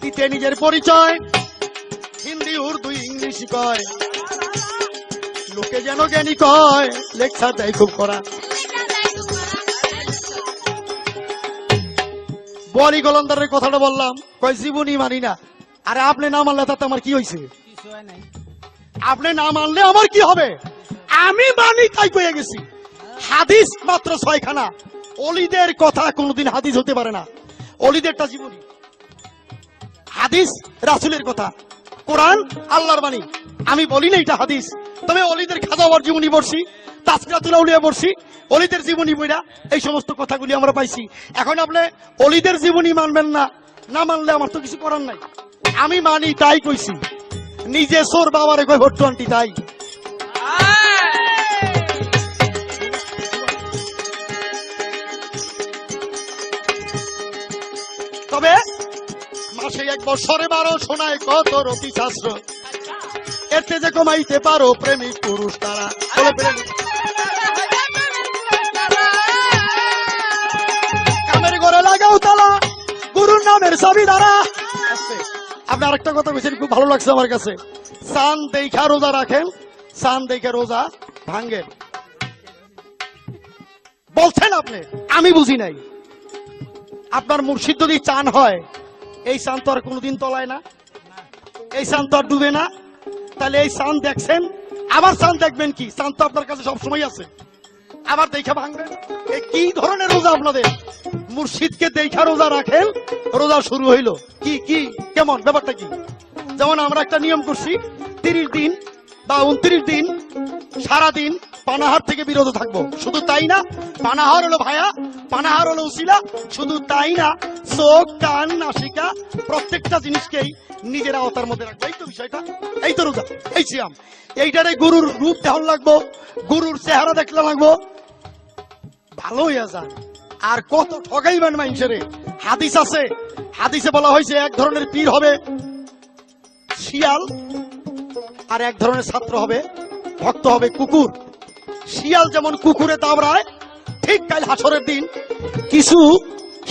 দিতে নিজের পরিচয়, হিন্দি উর্দু ইংলিশ কয়, লোকে যেন জ্ঞানী কয়, লেকচার দেয় খুব করা। বলি গোলন্দারের কথাটা বললাম, কয় জীবনই মানি না। আরে আপনি না মানলে তাতে আমার কি হয়েছে? আপনি না মানলে আমার কি হবে? আমি মানি তাই কয়ে গেছি। হাদিস মাত্র 6খানা। অলিদের কথা কোনদিন হাদিস হতে পারে না। অলিদেরটা জীবনী, হাদিস রাসূলের কথা, কোরআন আল্লাহর বাণী। আমি বলি না এটা হাদিস, তবে অলিদের খাজা বাবার জীবনী পড়ছি, তাসকিরাতুল আউলিয়া পড়ছি, অলিদের জীবনী বইরা এই সমস্ত কথাগুলি আমরা পাইছি। এখন আপনি অলিদের জীবনী মানবেন না, না মানলে আমার তো কিছু করার নাই। আমি মানি তাই কইছি। নিজে সোর বাবারে কই ভট্ট আন্টি, তাই তবে মাসে 1 বছরে 12 শোনায় কত রতি শাস্ত্র, এতে যে কমাইতে পারো প্রেমিক পুরুষ তারা। বলে প্রেমিক কামের ঘরে লাগাও তালা, গুরুর নামের চাবি দ্বারা। আপনি আরেকটা কথা বলছেন, খুব ভালো লাগছে আমার কাছে। চাঁদ দেখা রোজা রাখেন, চাঁদ দেখে রোজা ভাঙ্গেন বলছেন আপনি, আমি বুঝি নাই। আপনার মুর্শিদ যদি চান হয়, এই চাঁদ তো আর কোনোদিন তলায় না, এই চাঁদ তো আর ডুবে না। তাহলে এই চাঁদ দেখছেন, আবার চাঁদ দেখবেন কি? চাঁদ তো আপনার কাছে সবসময় আছে, আবার দেখা ভাঙবেন। এই কি ধরনের রোজা আপনাদের? মুর্শিদকে দেখা রোজা রাখেন, রোজা শুরু হইল। কি কি কেমন ব্যাপারটা কি? যেমন আমরা একটা নিয়ম করছি, 30 দিন বা 29 দিন সারাদিন পানাহার থেকে বিরত থাকবো। শুধু তাই না, পানাহার হলো ভায়া, পানাহার হলো উসিলা। শুধু তাই না, চোখ কান নাসিকা প্রত্যেকটা জিনিসকেই নিজের আওতার মধ্যে রাখবো। এই তো বিষয়টা, এই তো রোজা, এই সিয়াম। এইটারে গুরুর রূপ দেখান লাগবো, গুরুর চেহারা দেখলে লাগবো, ভালো হইয়া যান। আর কত ঠগাইবেন মানুষেরে। হাদিস আছে, হাদিসে বলা হয়েছে 1 ধরনের পীর হবে শিয়াল, আর 1 ধরনের ছাত্র হবে, ভক্ত হবে কুকুর। শিয়াল যেমন কুকুরে দাবড়ায়, ঠিক কাল হাসরের দিন কিছু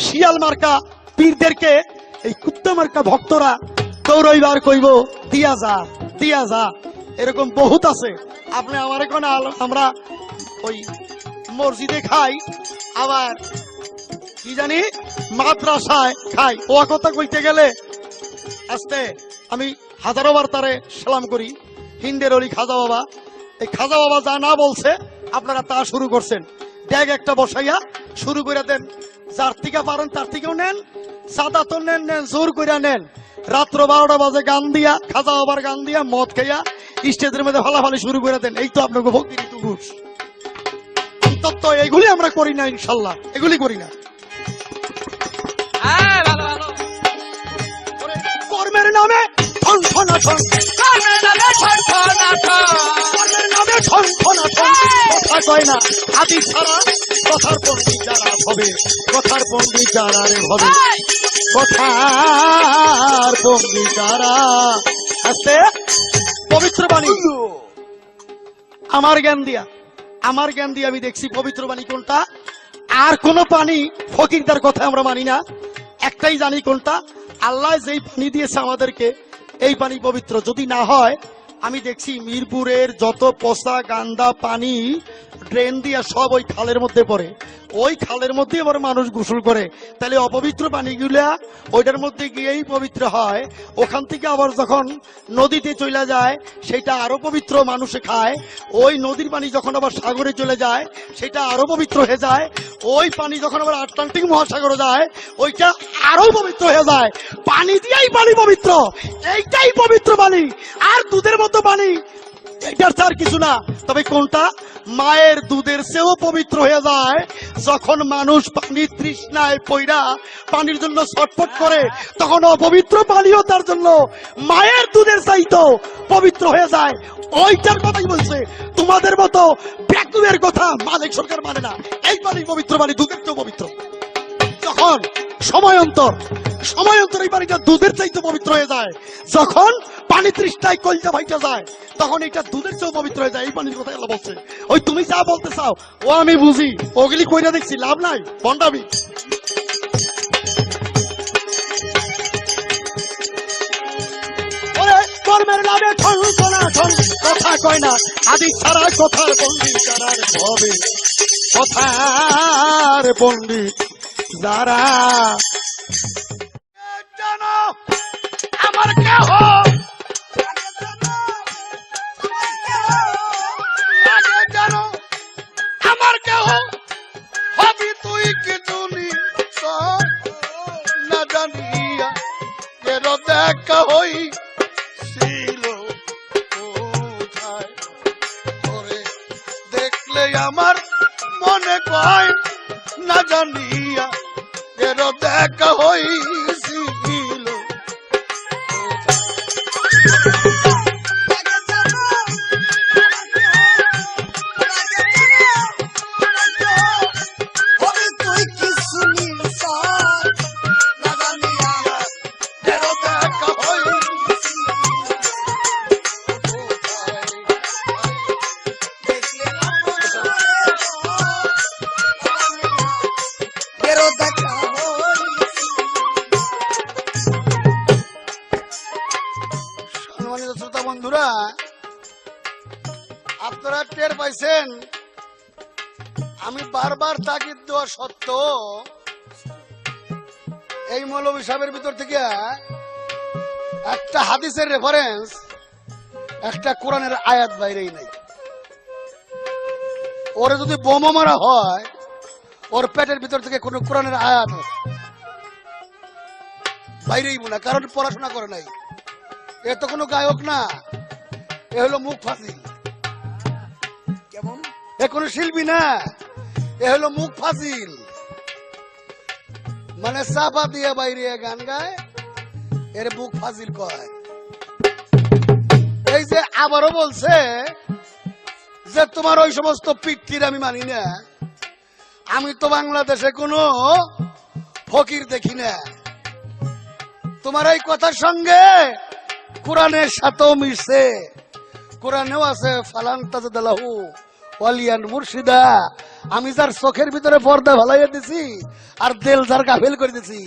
শিয়াল মার্কা পীরদেরকে এই কুত্তা মার্কা ভক্তরা দৌড়াইবার কইব, দিয়া যা দিয়া যা। এরকম বহুত আছে। আপনি আমার এখন আমরা ওই মসজিদে খাই, আবার কি জানি মাদ্রাসায় খাই। ও কথা কইতে গেলে আস্তে আমি হাজারোবার তারে সালাম করি। হিন্দের অলি খাজা বাবা, এই খাজা বাবা যা না বলছে আপনারা তা শুরু করছেন। ড্যাগ একটা বসাইয়া শুরু করে দেন, যার থেকে পারেন তার থেকেও নেন, সাদা তো নেন, নেন জোর করে নেন। রাত্র 12টা বাজে গান দিয়া, খাজা বাবার গান দিয়া, মদ খাইয়া স্টেজের মধ্যে ফালাফালি শুরু করে দেন। এই তো আপনাকে ভক্তির টুকুস। অন্তত এইগুলি আমরা করি না, ইনশাল্লাহ এগুলি করি না। কর্মের নামে ঠন ঠনাঠন, কর্মের নামে ঠন ঠনাঠন, কর্মের নামে ঠন ঠনাঠন। কথা কয় না হাদিস ছাড়া, কথার পণ্ডিত যারা। হবে, কথার পণ্ডিত যারা রে হবে, কথার পণ্ডিত যারা আছে। পবিত্র বাণী আমার জ্ঞান দিয়া আমি দেখছি পবিত্র বাণী কোনটা। আর কোন পানি ফকিরদার কথা আমরা মানি না, একটাই জানি কোনটা। আল্লাহ যেই পানি দিয়েছে আমাদেরকে এই পানি পবিত্র। যদি না হয়, আমি দেখছি মিরপুরের যত পচা গান্দা পানি ড্রেন দিয়া সব ওই খালের মধ্যে পড়ে, ওই খালের মধ্যে আবার মানুষ গোসল করে। তাহলে অপবিত্র পানিগুলা ওইটার মধ্যে গিয়েই পবিত্র হয়। ওখান থেকে আবার যখন নদীতে চলে যায় সেটা আরো পবিত্র, মানুষে খায়। ওই নদীর পানি যখন আবার সাগরে চলে যায় সেটা আরো পবিত্র হয়ে যায়। ওই পানি যখন আবার আটলান্টিক মহাসাগরে যায় ওইটা আরো পবিত্র হয়ে যায়। পানি দিয়েই পানি পবিত্র, এইটাই পবিত্র পানি। আর দুধের মতো পানি, এটার চার কিছু না। তবে কোনটা? মায়ের দুধের চেয়েও পবিত্র হয়ে যায়। যখন মানুষ পানির তৃষ্ণায় পইরা পানির জন্য ছটফট করে, তখন অপবিত্র পানিও তার জন্য মায়ের দুধের চাইতেও পবিত্র হয়ে যায়। ওইটার কথাই বলছে। তোমাদের মতো ব্যাকুবের কথা মালিক সরকার মানে না। এই পানি পবিত্র পানি, দুধের চেয়েও পবিত্র। যখন সময়ান্তর এই পানিটা দুধের চাইতে পবিত্র হয়ে যায়। যখন পানি তৃষ্ণায় কলজা ভাইটা যায় তখন এটা দুধের চেয়েও পবিত্র হয়ে যায়। এই পানির কথা আল্লাহ বলছে। ওই তুমি যা বলতে চাও ও আমি বুঝি, ওগুলি কইরা দেখছি, লাভ নাই, বন্ডামি। কর্মের নামে কথা কয় না, আদি ছাড়া কথার পণ্ডিত যারা হবে, কথার পণ্ডিত যারা। জানো আমার কেহ জানো আমার কেহ হবি তুই কিছু না জানিয়া এর দেখা হই ছিল কোথায়। তোরে দেখলে আমার মনে কয় না জানিয়া এর দেখা হইছিল। বন্ধুরা, আপনারা টের পাইছেন আমি বারবার তাগিদ দেওয়া সত্ত্বেও এই মৌলভী সাহেবের ভিতর থেকে একটা হাদিসের রেফারেন্স, একটা কোরআনের আয়াত বাইরেই নাই। ওরে যদি বোমা মারা হয় ওর পেটের ভিতর থেকে কোন কোরআনের আয়াত বাইরেই না, কারণ পড়াশোনা করে নাই। এ তো কোনো গায়ক না, এ হলো মুখ ফাজিল। কেমন? এ কোনো শিল্পী না, এ হলো মুখ ফাজিল। মানে চাপা দিয়ে বাইরে গান গায়, এর মুখ ফাজিল কয়। এই যে আবারও বলছে যে তোমার ওই সমস্ত পিতৃর আমি মানি না, আমি তো বাংলাদেশে কোনো ফকির দেখি না। তোমার এই কথার সঙ্গে কোরআনের সাথেও মিশছে। কোরআনেও আছে ফালান তাজদালাহু ওয়ালিয়ান মুর্শিদা। আমি যার চোখের ভিতরে পর্দা ভালাইয়া দিছি আর দেল যার গাফেল করে দিছি,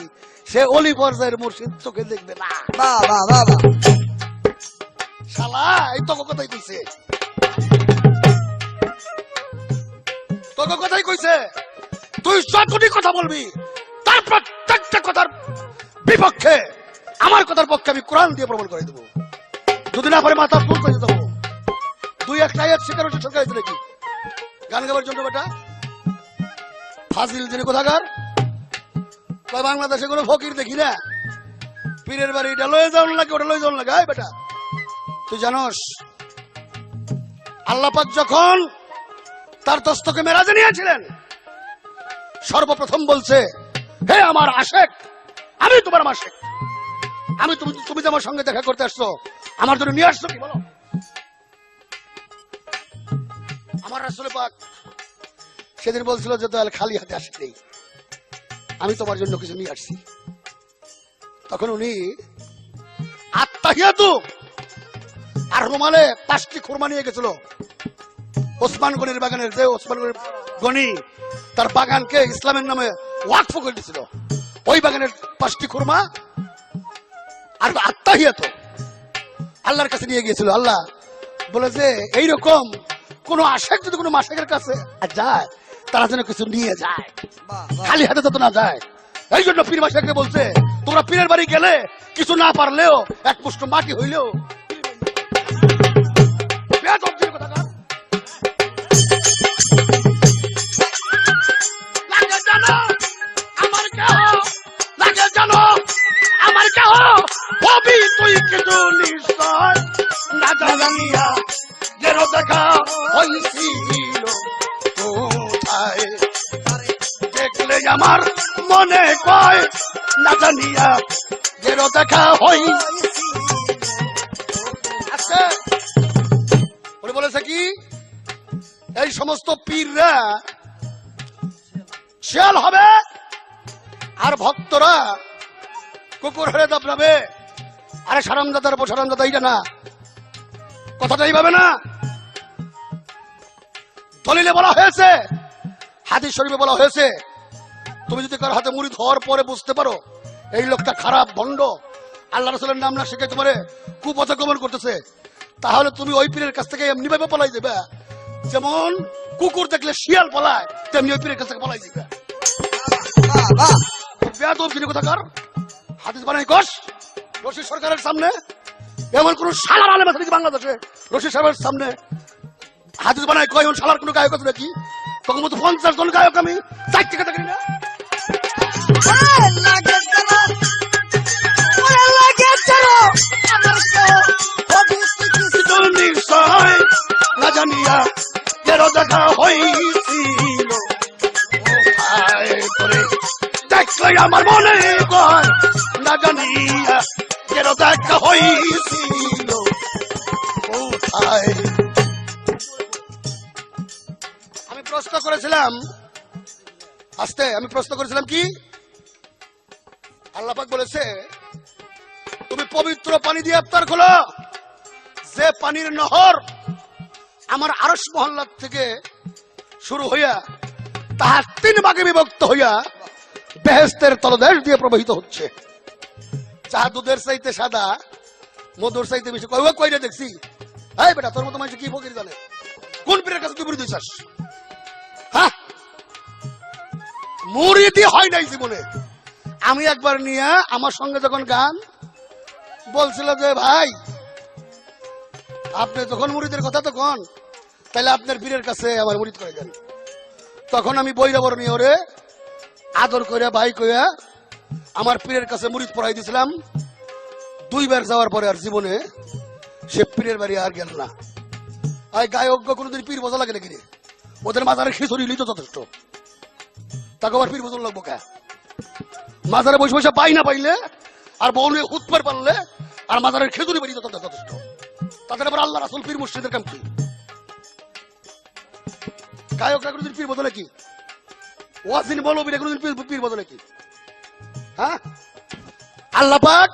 সে অলি পর্যায়ের মুর্শিদ চোখে দেখবে না। বাবা বাবা শালা এই তোকে কথাই কইছে, তোকে কথাই কইছে। তুই যতটি কথা বলবি তার প্রত্যেকটা কথার বিপক্ষে, আমার কথার পক্ষে আমি কোরআন দিয়ে প্রমাণ করে দেবো। যদি না পারে মাথা ফুল করে দেবো। দুই একটা আয়াত শিকার হচ্ছে সরকার নাকি গান গাবার জন্য বেটা ফাজিল যিনি কোথাকার। বাংলাদেশে কোনো ফকির দেখি না, পীরের বাড়ি এটা লয়ে যাও লাগে, ওটা লয়ে যাও লাগে। আয় বেটা, তুই জানোস আল্লাহ পাক যখন তার দস্তকে মেরাজে নিয়েছিলেন সর্বপ্রথম বলছে, হে আমার আশেক, আমি তোমার আশেক, আমি তুমি যে আমার সঙ্গে দেখা করতে আসছো আমার জন্য নিয়ে আসছো কি বলো। আমার রাসূল পাক সেদিন বলছিল যে দয়াল খালি হাতে আসেনি, আমি তোমার জন্য কিছু নিয়ে আসছি। তখন উনি আত্মাহিয়াতু আর রুমালে 5টি খুরমা নিয়ে গেছিল। ওসমান গনির বাগানের, যে ওসমান গনি তার বাগানকে ইসলামের নামে ওয়াকফ করে দিয়েছিল, ওই বাগানের 5টি খুরমা আর আত্মাহিয়াতু আল্লাহর কাছে নিয়ে গিয়েছিল। আল্লাহ বলে যে এইরকম কোন আশেক যদি কোনো মাশেকের কাছে যায়, তারা যেন কিছু নিয়ে যায়, খালি হাতে যত না যায়। এই জন্য পীর মাশেককে বলছে, তোমরা পীরের বাড়ি গেলে কিছু না পারলেও এক মুষ্ট মাটি হইলেও বেয়াদবদের কথাকার। লাগে জানো আমার কেহ, লাগে জানো আমার কেহ, হবি তুই কিছু নিশ্চয় না জানিয়া যেন দেখা হইছিল কোথায়। দেখলে আমার মনে কয় না জানিয়া যেন দেখা হই। আচ্ছা, উনি বলেছে কি, এই সমস্ত পীররা শিয়াল হবে আর ভক্তরা কুকুর হয়ে দাবড়াবে। আরে সারামদাদার উপর সারামদাদা, এইটা না, কথাটা এইভাবে না। দলিলে বলা হয়েছে, হাদিস শরীফে বলা হয়েছে, তুমি যদি কারো হাতে মুড়ি হওয়ার পরে বুঝতে পারো এই লোকটা খারাপ ভণ্ড, আল্লাহ রাসূলের নাম না শিখে তোমারে কুপথে গমন করতেছে, তাহলে তুমি ওই পীরের কাছ থেকে এমনি ভাবে পলাই দেবে যেমন কুকুর দেখলে শিয়াল পলায়, তেমনি ওই পীরের কাছ থেকে পলাই দিবে। বেয়াদব যিনি কোথাকার, হাদিস বানাই কস রশিদ সরকারের সামনে। এমন কোন শালার আলেম আছে নাকি বাংলাদেশে রশিদ সাহেবের সামনে হাদিস বানায় কয় এমন শালার কোন গায়ক আছে নাকি? তখন মতো 50 জন গায়ক আমি 4 থেকে দেখি না। না জানিয়া যেন দেখা হইছিল করে, দেখলে আমার মনে কয় না জানিয়া যেন দেখা হইছিল কোথায়। আমি প্রশ্ন করেছিলাম, আস্তে আমি প্রশ্ন করেছিলাম কি, আল্লাহ পাক বলেছে তুমি পবিত্র পানি দিয়ে ইফতার খোলো, যে পানির নহর আমার আরশ মহল্লার থেকে শুরু হইয়া তাহার 3 ভাগে বিভক্ত হইয়া বেহেশতের তলদেশ দিয়ে প্রবাহিত হচ্ছে। চা দুধের চাইতে সাদা, মধুর চাইতে বেশি। কয়টা দেখছি, এই বেটা তোর মতো মানুষ কি ফকির জানে, কোন পীরের কাছে তুই মুড়ি দিছাস? হ্যাঁ, মুড়িদি হয় নাই জীবনে। আমি একবার নিয়ে আমার সঙ্গে যখন গান বলছিল যে ভাই আপনি যখন মুড়িদের কথা তখন তাহলে আপনার পীরের কাছে আমার মুড়িদ করে যান, তখন আমি বইরা বড় নিয়ে ওরে আদর কইরা ভাই কইয়া আমার পীরের কাছে মুড়িদ পড়াই দিয়েছিলাম। 2 বার যাওয়ার পরে আর জীবনে সে পীরের বাড়ি আর গেল না। আর গায়ক কোনোদিন পীর বোঝা লাগে নাকি রে? ওদের মাজারে খিচুড়ি লিতো যথেষ্ট, তাকে আবার পীর বোঝন লাগবো কে? মাজারে বসে বসে পাই না পাইলে আর বউলে উৎপার পারলে আর মাজারের খেজুরি বাড়ি যথেষ্ট। তাদের আবার আল্লাহ রাসূল পীর মুর্শিদের কাম কি? গায়করা কোনোদিন পীর বদলে কি? ওয়াজিন বলো বীরে কোনোদিন পীর বদলে কি? হ্যাঁ, আল্লাহ পাক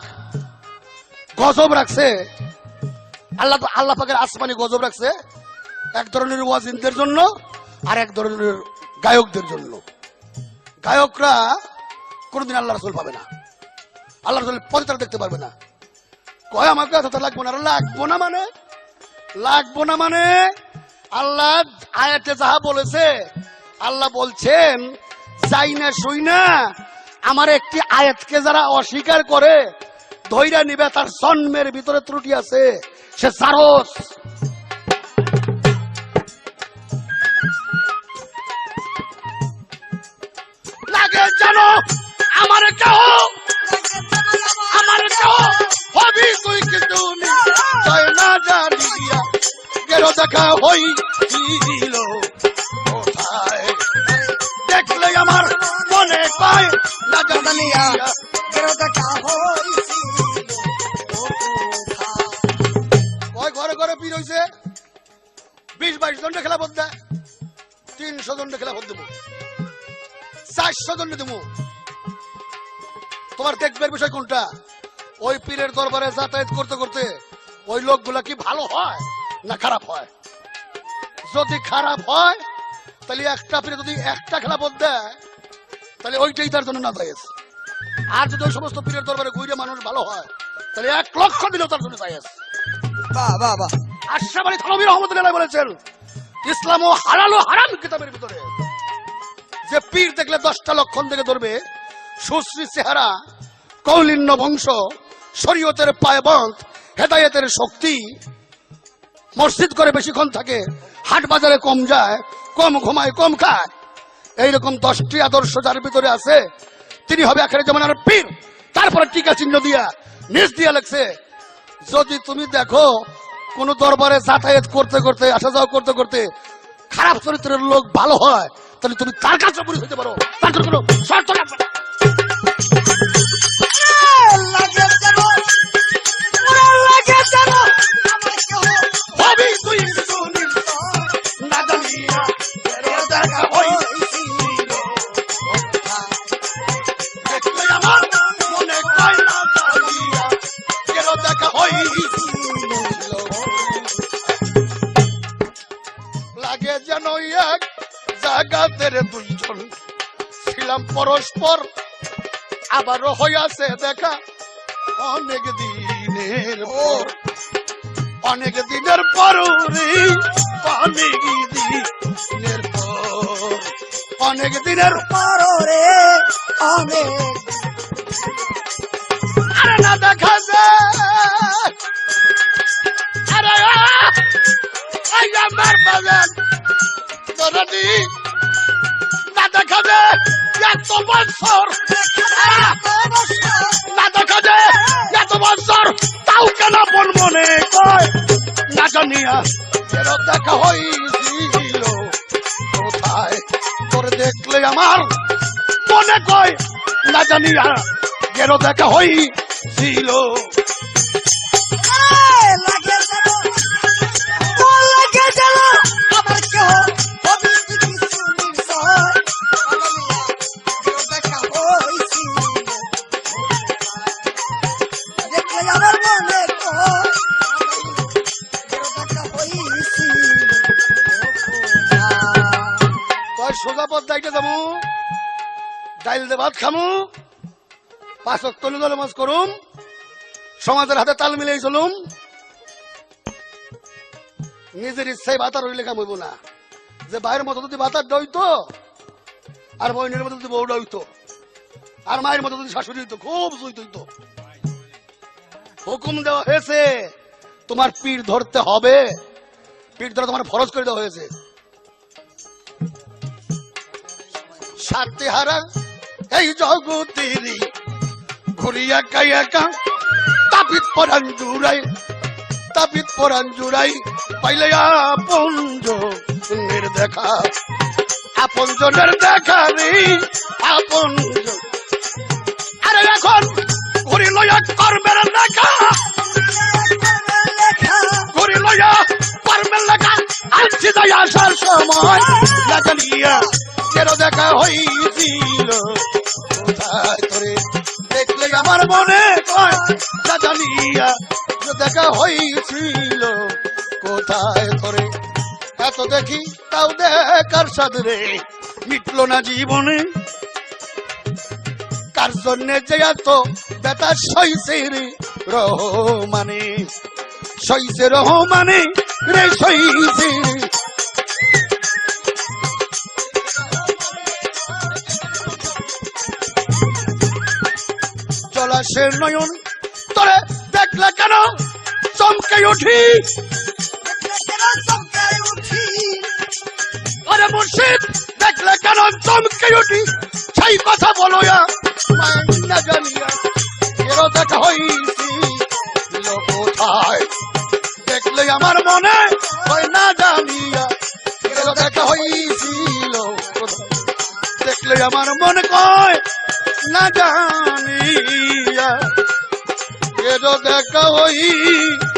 গজব রাখছে, আল্লাহ পাকের আসমানি গজব রাখছে এক ধরনের ওয়াজিনদের জন্য আর এক ধরনের গায়কদের জন্য। গায়করা কোনোদিন আল্লাহ রাসূল পাবে না, আল্লাহ রাসূলের পথে তারা দেখতে পারবে না। কয় আমাকে কথা লাগবো না, লাগবো না মানে আল্লাহ আয়াতে যাহা বলেছে, আল্লাহ বলছেন যাই না শুই না আমার একটি আয়াতকে যারা অস্বীকার করে ধৈর্য নিবে তার জন্মের ভিতরে ত্রুটি আছে, সে জারস। লাগে জানো আমার কেহ, আমার কেহ হবি তুই কিন্তু জয় না জানিয়া গেল দেখা হইছিল কোথায়। দেখলে আমার মনে পায় না জানিয়া গেল দেখা হইছিল কোথায়। ঘরে ঘরে পীর হইছে, 20-22 জন খেলা বদ দেয়, 300 জন খেলা বদ দেবো, 400 জন দেবো, তোমার দেখবার বিষয় কোনটা? ওই পীরের দরবারে যাতায়াত করতে করতে ওই লোকগুলা কি ভালো হয় না খারাপ হয়? যদি খারাপ হয় তাহলে একটা পীরে যদি একটা খেলাপথ দেয় তাহলে ওইটাই তার জন্য না জায়েজ। আর যদি ওই সমস্ত পীরের দরবারে ঘুরে মানুষ ভালো হয় তাহলে 1 লক্ষ দিলেও তার জন্য জায়েজ। বাহ বাহ বাহ। আশরাফ আলী থানভী রহমাতুল্লাহ বলেছেন ইসলাম ও হালাল ও হারাম কিতাবের ভিতরে যে পীর দেখলে 10টা লক্ষণ থেকে ধরবে, সুশ্রী চেহারা, কৌলিন্য বংশ, শরীয়তের পায়বন্ত, হেদায়েতের শক্তি, মসজিদ করে বেশিক্ষণ থাকে, হাট বাজারে কম যায়, কম ঘুমায়, কম খায়, এইরকম 10টি আদর্শ যার ভিতরে আছে তিনি হবে আখেরি জামানার পীর। তারপরে টিকা চিহ্ন দিয়া নিজ দিয়া লেখছে যদি তুমি দেখো কোন দরবারে যাতায়াত করতে করতে আসা যাওয়া করতে করতে খারাপ চরিত্রের লোক ভালো হয় তাহলে তুমি তার কাছে পুরী হইতে পারো, তার জন্য কোনো শর্ত লাগবে না। লাগে যেন, ওরে লাগে যেন, আমার কেহ হবি তুই সুনীল না জানিয়া এর দেখা হইছিল, দেখলে আমার মনে কয় না জানিয়া এর দেখা হইছিল। লাগে যেন এক জাগাতের দুইজন ছিলাম পরস্পর, আবারও হইয়াছে দেখা অনেক দিনের পর, অনেক দিনের পর রে, অনেক দিনের পর, অনেক দিনের পরে অনেক আরে না দেখা যায়, আরে এই আমার বাজার দরদি না দেখা যায় এত বছর, না দেখা যায় এত বছর, তাও কেন মন মনে কয় না জানিয়া এর দেখা হইছিল কোথায়, তোর দেখলে আমার মনে কয় না জানিয়া এর দেখা হইছিল। লাগে যেন, ও লাগে যেন, আমার কেহ হবি তুই সুনীল সর, দেখা হইছিল, দেখলে আমার মনে কয় দেখা হইছিল। কয় সোজা পথ দাইতে যাবো, ডাইল দে ভাত খামু, 5 ওয়াক্ত নামাজ করুম, সমাজের হাতে তাল মিলাই চলুম, নিজের ইচ্ছায় ভাতার হইলে কাম হইব না। যে ভাইয়ের মতো যদি ভাতার ডইতো, আর বোনের মতো যদি বউ ডইতো, আর মায়ের মতো যদি শাশুড়ি হইতো, খুব জুইত হইতো। হুকুম দেওয়া হয়েছে তোমার পীর ধরতে হবে, পীর ধরা তোমার ফরজ করে দেওয়া হয়েছে। সাথে হারা এই জগতেরই ঘুরি একা একা, তাবিদ পরান জুড়াই, তাবিদ পরান জুড়াই, পাইলে আপন জনের দেখা, আপন জনের দেখা রে, আপন জন। আরে এখন ঘুরি লইয়া কর্মের লেখা, ঘুরি লইয়া কর্মের লেখা, আসছি যাই আসার সময় না জানিয়া কেন দেখা হইছিল কোথায়, তোরে দেখলে আমার মনে কয় না জানিয়া দেখা হইছিল কোথায়, তোরে এত দেখি তাও দেখার সাথে রে মিটলো না জীবনে, কার জন্যে যে এত ব্যথা সইছে রে রহমানে, সইছে রহমানে রে, সইছে জলাশয়ের নয়ন তোরে দেখলে কেন চমকে উঠি, আরে মুর্শিদ দেখলে কেন চমকে উঠি, সেই কথা বলো না জানিয়া এর দেখা হইছিল কোথায়, দেখলে আমার মনে হয় না জানিয়া এর দেখা হইছিল কোথায়, দেখলে আমার মনে কয় না জানিয়া এর দেখা হইছিল